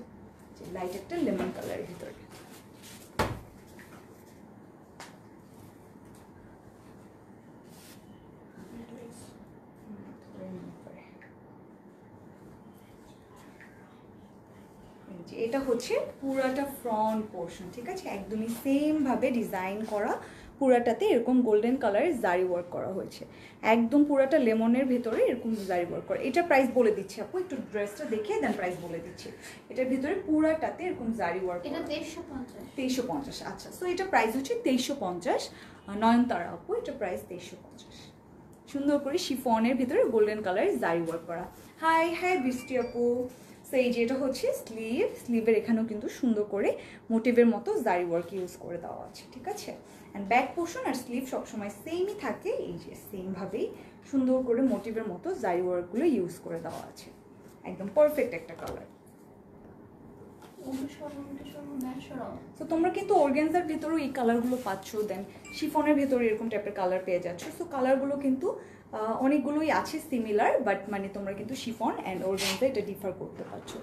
লাইট একটা লেমন কালারের ভিতরে। এটা হচ্ছে পুরাটা ফ্রন্ট পোর্শন, ঠিক আছে, একদমই সেম ভাবে ডিজাইন করা, পুরাটাতে এরকম গোল্ডেন কালারের জারি ওয়ার্ক করা হয়েছে, একদম পুরাটা লেমনের ভেতরে এরকম জারি ওয়ার্ক করা। এটা প্রাইস বলে দিচ্ছি আপু, একটু ড্রেসটা দেখে দেন প্রাইস বলে দিচ্ছি। এটার ভিতরে পুরাটাতে এরকম জারি ওয়ার্ক, এটা 2350। 2350। আচ্ছা, সো এটা প্রাইস হচ্ছে 2350। নয়নতারা আপু, এটা প্রাইস 2350। সুন্দর করে শিফনের ভিতরে গোল্ডেন কালারের জারি ওয়ার্ক করা। হাই হাই বৃষ্টি আপু। সো এই যে এটা হচ্ছে স্লিভ, স্লিভের এখানেও কিন্তু সুন্দর করে মোটিভের মতো জারি ওয়ার্ক ইউজ করে দেওয়া আছে, ঠিক আছে। অ্যান্ড ব্যাক পোর্শন আর স্লিভ সবসময় সেমই থাকে, এই যে সেমভাবেই সুন্দর করে মোটিভের মতো জারি ওয়ার্কগুলো ইউজ করে দেওয়া আছে, একদম পারফেক্ট একটা কালার। তো তোমরা কিন্তু অর্গানজার ভিতরেও এই কালারগুলো পাচ্ছ, দেন শিফনের ভেতরে এরকম টাইপের কালার পেয়ে যাচ্ছ। সো কালারগুলো কিন্তু অনেকগুলোই আছে সিমিলার, বাট মানে তোমরা কিন্তু শিফন অ্যান্ড অর্গানজা এটা ডিফার করতে পারছো।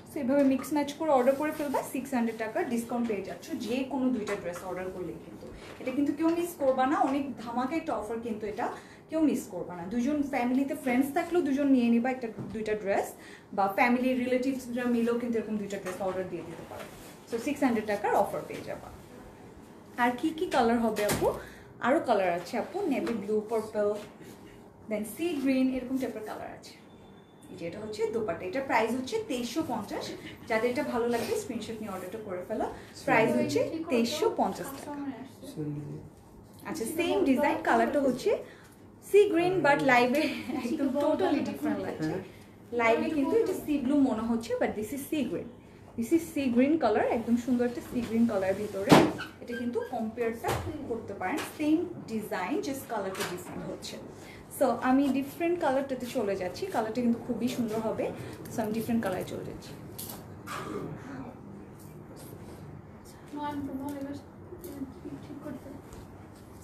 সো এইভাবে মিক্স ম্যাচ করে অর্ডার করে ফেলবা, 600 টাকা ডিসকাউন্ট পেয়ে যাচ্ছ যে কোনো দুইটা ড্রেস অর্ডার করলেই। কিন্তু এটা কিন্তু কেউ মিস করবা না, অনেক ধামাকা একটা অফার, কিন্তু এটা কেউ মিস করবা না। দুজন ফ্যামিলিতে ফ্রেন্ডস থাকলেও দুজন নিয়ে নিবা একটা দুইটা ড্রেস, বা ফ্যামিলি রিলেটিভসরা মিলেও কিন্তু এরকম দুইটা ড্রেস অর্ডার দিয়ে দিতে পারো। সো 600 টাকার অফার পেয়ে যাবা। আর কি কি কালার হবে আপু? আরও কালার আছে আপু, নেভি ব্লু, পার্পল, দেন সি গ্রিন, এরকম টাইপের কালার আছে। এই যে এটা হচ্ছে দোপাট্টা, এটা প্রাইস হচ্ছে 2350। যাদের এটা ভালো লাগবে স্ক্রিনশট নিয়ে অর্ডারটা করে ফেলো। প্রাইস হচ্ছে 2350 টাকা। আচ্ছা, সেম ডিজাইন, কালারটা হচ্ছে সি গ্রিন, বাট লাইভে একদম টোটালি ডিফারেন্ট লাগছে। লাইভে কিন্তু এটা সি ব্লু মনে হচ্ছে, but this is sea green. This is sea green colour, একদম সুন্দর একটা সি গ্রিন কালার ভিতরে। এটা কিন্তু কম্পেয়ারটা করতে পারেন, সেম ডিজাইন, জাস্ট কালারটা ডিফারেন্ট হচ্ছে। সো আমি ডিফারেন্ট কালারটাতে চলে যাচ্ছি, কালারটা কিন্তু খুবই সুন্দর হবে। সো আমি ডিফারেন্ট কালারে চলে যাচ্ছি।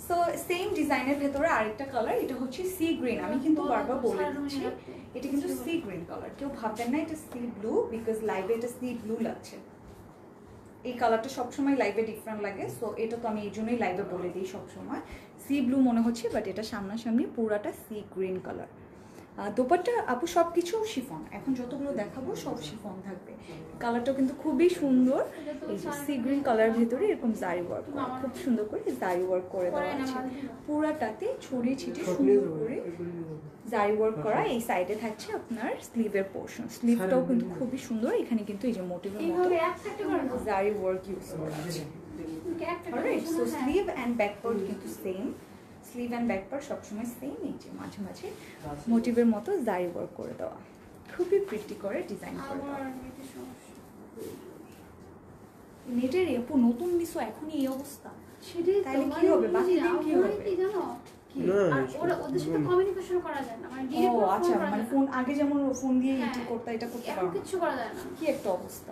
সো সেম ডিজাইনের ভেতরে আরেকটা কালার, এটা হচ্ছে সি গ্রিন। আমি কিন্তু বারবার বলে দিচ্ছি এটা কিন্তু সি গ্রিন কালার, কেউ ভাববেন না এটা সি ব্লু, বিকজ লাইভে এটা সি ব্লু লাগছে। এই কালারটা সবসময় লাইভে ডিফারেন্ট লাগে, সো এটা তো আমি এই জন্যই লাইভে বলে দিই সবসময় সি ব্লু মনে হচ্ছে, বাট এটা সামনাসামনি পুরাটা সি গ্রিন কালার। দোপাট্টা আপু সব কিছু শিফন, এখন যতগুলো দেখাবো সব শিফন থাকবে। কালারটাও কিন্তু খুবই সুন্দর, এই যে সি গ্রিন কালার ভিতরে এরকম জারি ওয়ার্ক করা, খুব সুন্দর করে জারি ওয়ার্ক করে দেওয়া আছে, পুরাটাতে ছড়িয়ে ছিটিয়ে সুন্দর করে জারি ওয়ার্ক করা। এই সাইডে থাকছে আপনার স্লিভের পোর্শন, স্লিভটাও কিন্তু খুবই সুন্দর, এখানে কিন্তু এই যে মোটিভের মতো জারি ওয়ার্ক ইউজ করা আছে। Alright, so sleeve and back part কিন্তু same, sleeve and back part সবসময় সেম, এই যে মাঝে মাঝে মোটিভের মতো জারি ওয়ার্ক করে দেওয়া, খুবই প্রিটি করে ডিজাইন করে দেওয়া। নেটের আপু নতুন নিছো এখনই এই অবস্থা, তাহলে কি হবে? বাকি দিন কি হবে? ও আচ্ছা, মানে ফোন আগে যেমন ফোন দিয়ে এডিট করতে, এটা করতে পারো কিছু করা যায় না, কি একটা অবস্থা।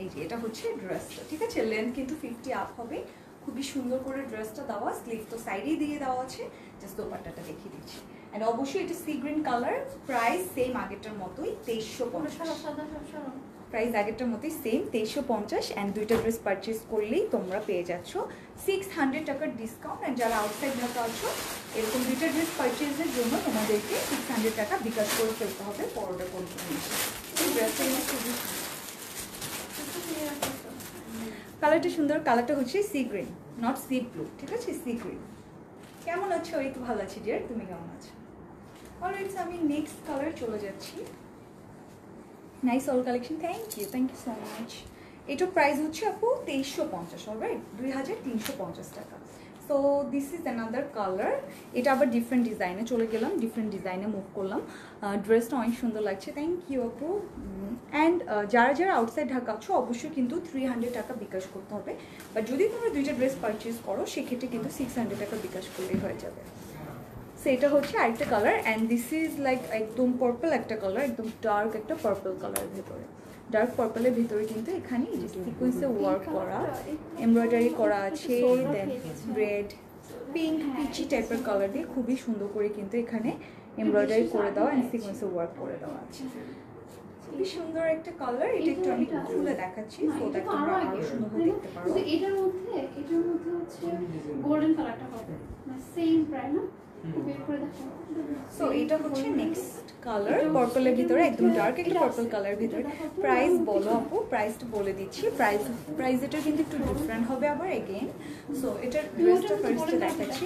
এই যে এটা হচ্ছে ড্রেসটা, ঠিক আছে, লেন্থ কিন্তু 50 আপ হবে, খুবই সুন্দর করে ড্রেসটা দেওয়া, স্লিভ তো সাইডেই দিয়ে দেওয়া আছে, জাস্ট দোপাট্টাটা দেখিয়ে দিচ্ছি। এন্ড অবশ্যই এটা sea green colour, price same আগেরটার মতোই 2350। প্রাইস আগেরটার মতোই সেম 2350 অ্যান্ড দুইটা ড্রেস পারচেস করলেই তোমরা পেয়ে যাচ্ছ 600 টাকার ডিসকাউন্ট। অ্যান্ড যারা আউটসাইড ঢাকা আছো এরকম দুইটা ড্রেস পারচেজের জন্য তোমাদেরকে 600 টাকা বিকাশ করে ফেলতে হবে পরোটা কনফার্মেশন। এই ড্রেসটা খুবই কালারটা সুন্দর, কালারটা হচ্ছে sea green, not C blue, ঠিক আছে, সি গ্রিন। কেমন আছো? এই তো ভালো আছি ডিয়ার, তুমি কেমন আছো? অলরাইট, আমি নেক্সট কালার চলে যাচ্ছি। Nice all collection, thank you so much. এটার প্রাইস হচ্ছে আপু 2350, অলরাইট, 2350 টাকা। So this is another colour. এটা আবার ডিফারেন্ট ডিজাইনে চলে গেলাম, ডিফারেন্ট ডিজাইনে মুভ করলাম। ড্রেসটা অনেক সুন্দর লাগছে, থ্যাংক ইউ আপু। অ্যান্ড যারা যারা আউটসাইড ঢাকা আছো অবশ্যই কিন্তু 300 টাকা বিকাশ করতে হবে, বা যদি তোমরা দুইটা ড্রেস পারচেজ করো সেক্ষেত্রে কিন্তু 600 টাকা বিকাশ করলেই হয়ে যাবে। সো এটা হচ্ছে আরেকটা colour, and this is like একদম পার্পল একটা কালার, একদম ডার্ক একটা পার্পল কালারের ভেতরে, ডার্ক পার্পলের ভিতরে কিন্তু এখানে সিকোয়েন্সে ওয়ার্ক করা, এমব্রয়ডারি করা আছে, দেন রেড, পিঙ্ক, পিচি টাইপের কালার দিয়ে খুবই সুন্দর করে কিন্তু এখানে এমব্রয়ডারি করে দেওয়া অ্যান্ড সিকোয়েন্সে ওয়ার্ক করে দেওয়া আছে। খুবই সুন্দর একটা কালার। এটা একটু আমি খুলে দেখাচ্ছি সো দ্যাট তোমরা আরো সুন্দর দেখতে পারো। এটার মধ্যে হচ্ছে গোল্ডেন কালারটা হবে, মানে সেম প্রাইস না? বের করে দেখো। সো এটা হচ্ছে নেক্সট কালার, পার্পলের ভিতরে একদম ডার্ক একটা পার্পল কালার ভিতরে। প্রাইস বলো আপু? প্রাইসটা বলে দিচ্ছি। প্রাইস এটা কিন্তু একটু ডিফারেন্ট হবে আবার এগেইন। সো এটার ড্রেসটা ফার্স্টে দেখাচ্ছি।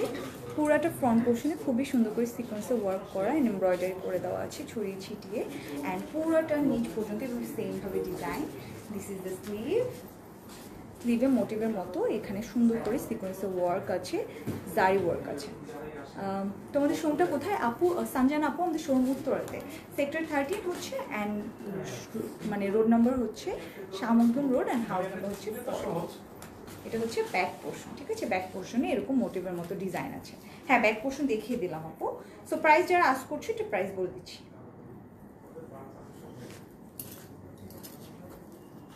পুরাটা ফ্রন্ট পোর্শনে খুবই সুন্দর করে সিকোয়েন্সে ওয়ার্ক করা অ্যান্ড এমব্রয়ডারি করে দেওয়া আছে ছড়িয়ে ছিটিয়ে, অ্যান্ড পুরাটা নিচ পর্যন্ত এভাবে সেমভাবে design. This is the sleeve, স্লিভে মোটিভের মতো এখানে সুন্দর করে সিকোয়েন্সে ওয়ার্ক আছে, জারি ওয়ার্ক আছে। তোমাদের শোরুমটা কোথায় আপু? সানজান আপু আমাদের শোরুম উত্তরাতে, সেক্টর 13 হচ্ছে, অ্যান্ড মানে রোড নাম্বার হচ্ছে শামুকদম রোড, অ্যান্ড হাউস নাম্বার হচ্ছে 4। এটা হচ্ছে ব্যাক পোর্শন, ঠিক আছে, ব্যাক পোর্শনে এরকম মোটিভের মতো ডিজাইন আছে। হ্যাঁ, ব্যাক পোর্শন দেখিয়ে দিলাম আপু। সো প্রাইস যারা আস্ক করছে এটা প্রাইস বলে দিচ্ছি।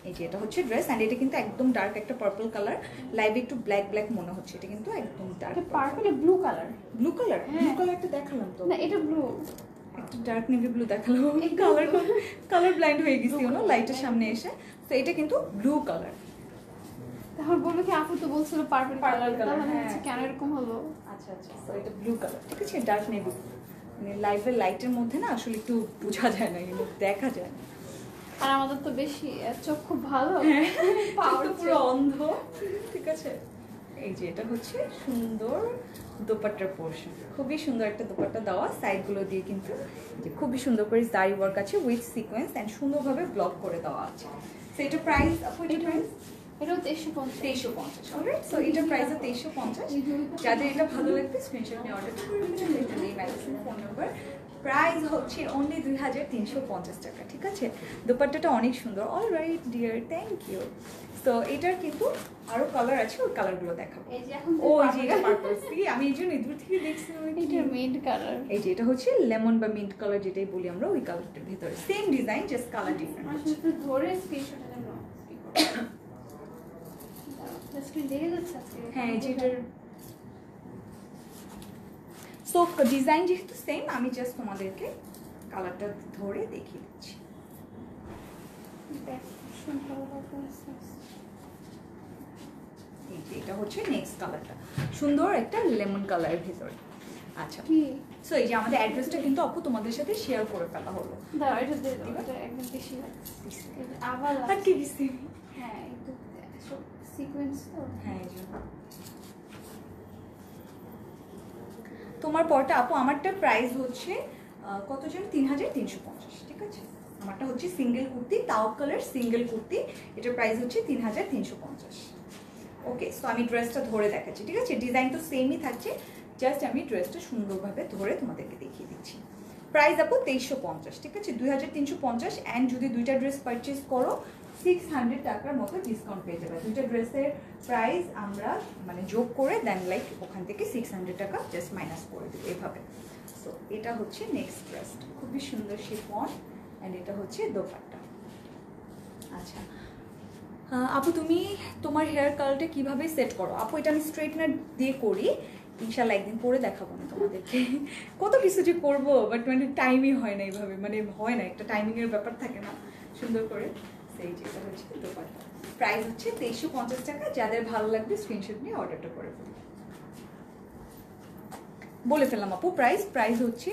এই যে এটা হচ্ছে ড্রেস, অ্যান্ড এটা কিন্তু একদম ডার্ক একটা পার্পল কালার, লাইভে একটু ব্ল্যাক ব্ল্যাক মনে হচ্ছে, এটা কিন্তু একদম dark purple blue colour. Blue colour? Blue কালারটা দেখালাম তো না, এটা ব্লু, একটা ডার্ক নেভি ব্লু দেখালো, কালার ব্লাইন্ড হয়ে গেছি না লাইটের সামনে এসে। তো এটা কিন্তু ব্লু কালার। তাহলে বলবো কি আপু তো বলছিল পার্পল কালার, তাহলে হ্যাঁ। হচ্ছে কেন এরকম হলো? আচ্ছা আচ্ছা, তো এটা ব্লু কালার, ঠিক আছে, ডার্ক নেভি, মানে লাইভের লাইটের মধ্যে না আসলে একটু বোঝা যায় না, কিন্তু দেখা যায় না। আর আমাদের তো বেশি চোখ খুব ভালো, পাওয়ার পুরো অন্ধ, ঠিক আছে। এই যে এটা হচ্ছে সুন্দর দোপাট্টার পোর্শন, খুবই সুন্দর একটা দোপাট্টা দেওয়া, সাইডগুলো দিয়ে কিন্তু খুবই সুন্দর করে জারি ওয়ার্ক আছে উইথ সিকোয়েন্স অ্যান্ড সুন্দরভাবে ব্লক করে দেওয়া আছে। সো এটা প্রাইস আপু? এটা প্রাইস এটাও 2350। অলরাইট, সো এটা প্রাইস 2350। যাদের এটা ভালো লাগবে স্ক্রিনশট নিয়ে অর্ডার করে দিবেন, এই ম্যাগাজিন ফোন নাম্বার। প্রাইস হচ্ছে অনলি 2350 টাকা, ঠিক আছে। দোপাট্টাটা অনেক সুন্দর। Alright dear, thank you. তো এটার কিন্তু আরো কালার আছে, ওই কালারগুলো দেখাবো। এই যে এখন ও এই যে এটা পার্পল, আমি এই জন্য দূর থেকে দেখছি। এটা মিন্ট কালার। এই যে এটা হচ্ছে লেমন বা মিন্ট কালার যেটাই বলি আমরা, ওই কালারটার ভিতরে same design, just colour different. আসলে ধরে স্ক্রিনশট নেব, স্ক্রিন দেখে যাচ্ছে আজকে। হ্যাঁ, যেটার সো ডিজাইন যেহেতু সেম, আমি জাস্ট তোমাদেরকে কালারটা ধরে দেখিয়ে দিচ্ছি। এই যে এটা হচ্ছে নেক্সট কালারটা, সুন্দর একটা লেমন কালারের ভিতরে। আচ্ছা, সো এই যে আমাদের অ্যাড্রেসটা কিন্তু আপু তোমাদের সাথে শেয়ার করে ফেলা হলো। দাও, এটা দিয়ে দাও, এটা একদম বেশি লাগছে। আবার আর কি দিছি? হ্যাঁ, একটু সিকোয়েন্স তো। হ্যাঁ, এই যে তোমার পরটা আপু, আমারটা প্রাইস হচ্ছে কত যেন 3350, ঠিক আছে। আমারটা হচ্ছে সিঙ্গেল কুর্তি, তাও কালার সিঙ্গেল কুর্তি, এটার প্রাইস হচ্ছে 3350। ওকে, সো আমি ড্রেসটা ধরে দেখাচ্ছি, ঠিক আছে। ডিজাইন তো সেমই থাকছে, জাস্ট আমি ড্রেসটা সুন্দরভাবে ধরে তোমাদেরকে দেখিয়ে দিচ্ছি। প্রাইস আপু 2350, ঠিক আছে, 2350। অ্যান্ড যদি দুইটা ড্রেস পারচেস করো 600 টাকার মতো ডিসকাউন্ট পেয়ে যাবে। দুইটা ড্রেসের প্রাইস আমরা মানে যোগ করে দেন লাইক ওখান থেকে 600 টাকা জাস্ট মাইনাস করে দেবো এভাবে। সো এটা হচ্ছে নেক্সট ড্রেসটা, খুবই সুন্দর শিফন, অ্যান্ড এটা হচ্ছে দোপাট্টা। আচ্ছা আপু, তুমি তোমার হেয়ার কালারটা কিভাবে সেট করো? আপু এটা আমি স্ট্রেটনার দিয়ে করি, ইনশাল্লাহ একদিন করে দেখাবো না তোমাদেরকে। কত কিছু যে করবো, বাট মানে টাইমই হয় না, এইভাবে মানে হয় না, একটা টাইমিংয়ের ব্যাপার থাকে না সুন্দর করে সেট এই যে এটা হচ্ছে দোপাট্টা, প্রাইস হচ্ছে 2350 টাকা। যাদের ভালো লাগবে স্ক্রিনশট নিয়ে অর্ডারটা করে ফেলুন। বলে ফেললাম আপু প্রাইস হচ্ছে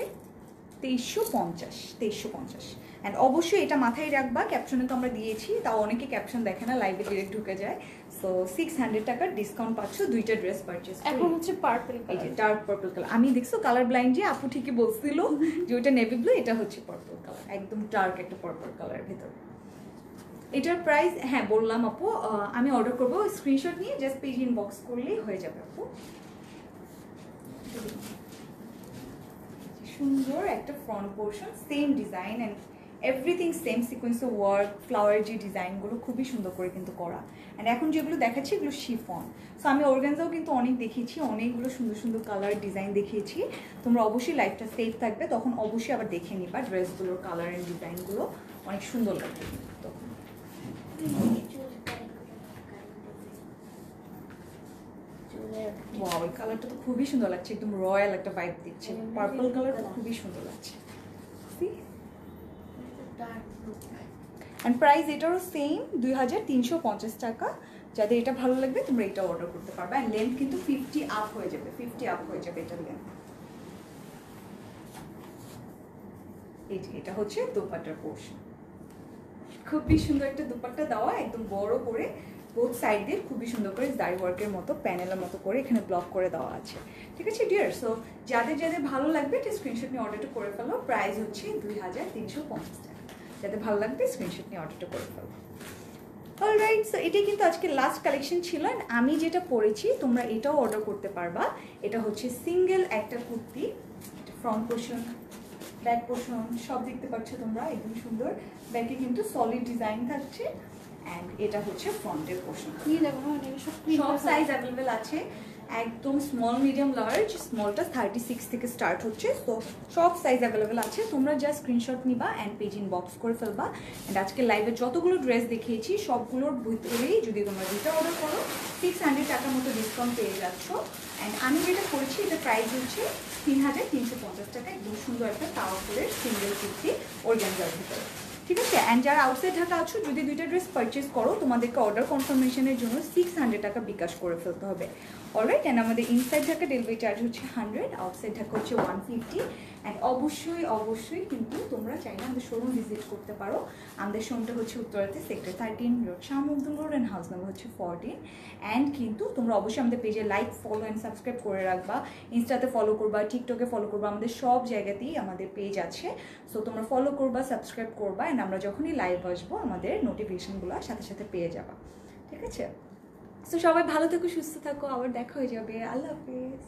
2350। অ্যান্ড অবশ্যই এটা মাথায় রাখবা, ক্যাপশনে তো আমরা দিয়েছি, তাও অনেকে ক্যাপশন দেখে না, লাইভে ডিরেক্ট ঢুকে যায়। সো 600 টাকার ডিসকাউন্ট পাচ্ছ দুইটা ড্রেস পারচেস। এখন হচ্ছে পার্পল এই যে ডার্ক পার্পল কালার, আমি দেখছো কালার ব্লাইন্ড যে আপু ঠিকই বলছিল যে ওইটা নেভি ব্লু, এটা হচ্ছে পার্পল কালার, একদম ডার্ক একটা পার্পল কালার ভিতরে। এটার প্রাইস হ্যাঁ বললাম আপু, আমি অর্ডার করবো, স্ক্রিনশট নিয়ে জাস্ট পেজ ইনবক্স করলেই হয়ে যাবে আপু। সুন্দর একটা front portion, same design and everything same সিকোয়েন্সে ওয়ার্ক, ফ্লাওয়ার যে ডিজাইনগুলো খুবই সুন্দর করে কিন্তু করা। অ্যান্ড এখন যেগুলো দেখাচ্ছি এগুলো শিফন। সো আমি অর্গানজাও কিন্তু অনেক দেখিয়েছি, অনেকগুলো সুন্দর সুন্দর কালার ডিজাইন দেখিয়েছি। তোমরা অবশ্যই লাইফটা সেভ থাকবে, তখন অবশ্যই আবার দেখে নিবা ড্রেসগুলোর কালার অ্যান্ড ডিজাইনগুলো অনেক সুন্দর লাগবে তখন। ওয়াও, এই কালারটা তো খুবই সুন্দর লাগছে, একদম রয়্যাল একটা ভাইব দিচ্ছে। পার্পল কালারটা খুবই সুন্দর লাগছে। অ্যান্ড প্রাইস এটারও সেম 2350 টাকা। যাদের এটা ভালো লাগবে তোমরা এটা অর্ডার করতে পারবে। অ্যান্ড লেন্থ কিন্তু 50 আপ হয়ে যাবে, 50 আপ হয়ে যাবে এটার লেন্থ। এই যে এটা হচ্ছে দোপাট্টার পোর্শন, খুবই সুন্দর একটা দোপাট্টা দেওয়া, একদম বড় করে বোথ সাইড দিয়ে খুবই সুন্দর করে জারি ওয়ার্কের মতো প্যানেলের মতো করে এখানে ব্লক করে দেওয়া আছে। ঠিক আছে ডিয়ার, সো যাদের যাদের ভালো লাগবে এটা স্ক্রিনশট নিয়ে অর্ডারটা করে ফেলো। প্রাইস হচ্ছে 2350 টাকা। যাদের ভালো লাগবে স্ক্রিনশট নিয়ে অর্ডারটা করে ফেলো। অলরাইট, সো এটাই কিন্তু আজকে লাস্ট কালেকশন ছিল। আমি যেটা পরেছি তোমরা এটাও অর্ডার করতে পারবা। এটা হচ্ছে সিঙ্গেল একটা কুর্তি, এটা ফ্রন্ট পোর্শন, ব্যাক পোর্শন সব দেখতে পাচ্ছ তোমরা, একদম সুন্দর। ব্যাকে কিন্তু সলিড ডিজাইন থাকছে। অ্যান্ড এটা হচ্ছে ফ্রন্টের পোর্শন। সব সাইজ অ্যাভেলেবেল আছে, একদম স্মল, মিডিয়াম, লার্জ। স্মলটা 36 থেকে স্টার্ট হচ্ছে। তো সব সাইজ অ্যাভেলেবেল আছে, তোমরা যা স্ক্রিনশট নিবা অ্যান্ড পেজ ইনবক্স করে ফেলবা। অ্যান্ড আজকে লাইভে যতগুলো ড্রেস দেখিয়েছি সবগুলোর ভিতরেই যদি তোমরা দুইটা অর্ডার করো 600 টাকার মতো ডিসকাউন্ট পেয়ে যাচ্ছ। অ্যান্ড আমি যেটা করেছি এটা প্রাইস হচ্ছে 3350 টাকা। একদম সুন্দর একটা পাওয়ারফুলের সিঙ্গেল কুর্তি অর্গানজার ভিতরে। ঠিক আছে, অ্যান্ড যারা আউটসাইড ঢাকা আছো যদি দুইটা ড্রেস পারচেস করো তোমাদেরকে অর্ডার কনফার্মেশনের জন্য 600 টাকা বিকাশ করে ফেলতে হবে। অলরাইট, অ্যান্ড আমাদের ইনসাইড ঢাকা ডেলিভারি চার্জ হচ্ছে 100, আউটসাইড ঢাকা হচ্ছে 150। অ্যান্ড অবশ্যই কিন্তু তোমরা চাইলে আমাদের শোরুম ভিজিট করতে পারো। আমাদের শোরুমটা হচ্ছে উত্তরাতে sector 13 road, Shah Makhdum road, and house number হচ্ছে 14। অ্যান্ড কিন্তু তোমরা অবশ্যই আমাদের পেজে লাইক, ফলো অ্যান্ড সাবস্ক্রাইব করে রাখবা। ইনস্টাতে ফলো করবা, টিকটকে ফলো করবা, আমাদের সব জায়গাতেই আমাদের পেজ আছে। সো তোমরা ফলো করবা, সাবস্ক্রাইব করবা, অ্যান্ড আমরা যখনই লাইভ আসবো আমাদের নোটিফিকেশনগুলো সাথে সাথে পেয়ে যাবা। ঠিক আছে, সো সবাই ভালো থেকো, সুস্থ থাকো, আবার দেখা হয়ে যাবে। আল্লাহ হাফেজ।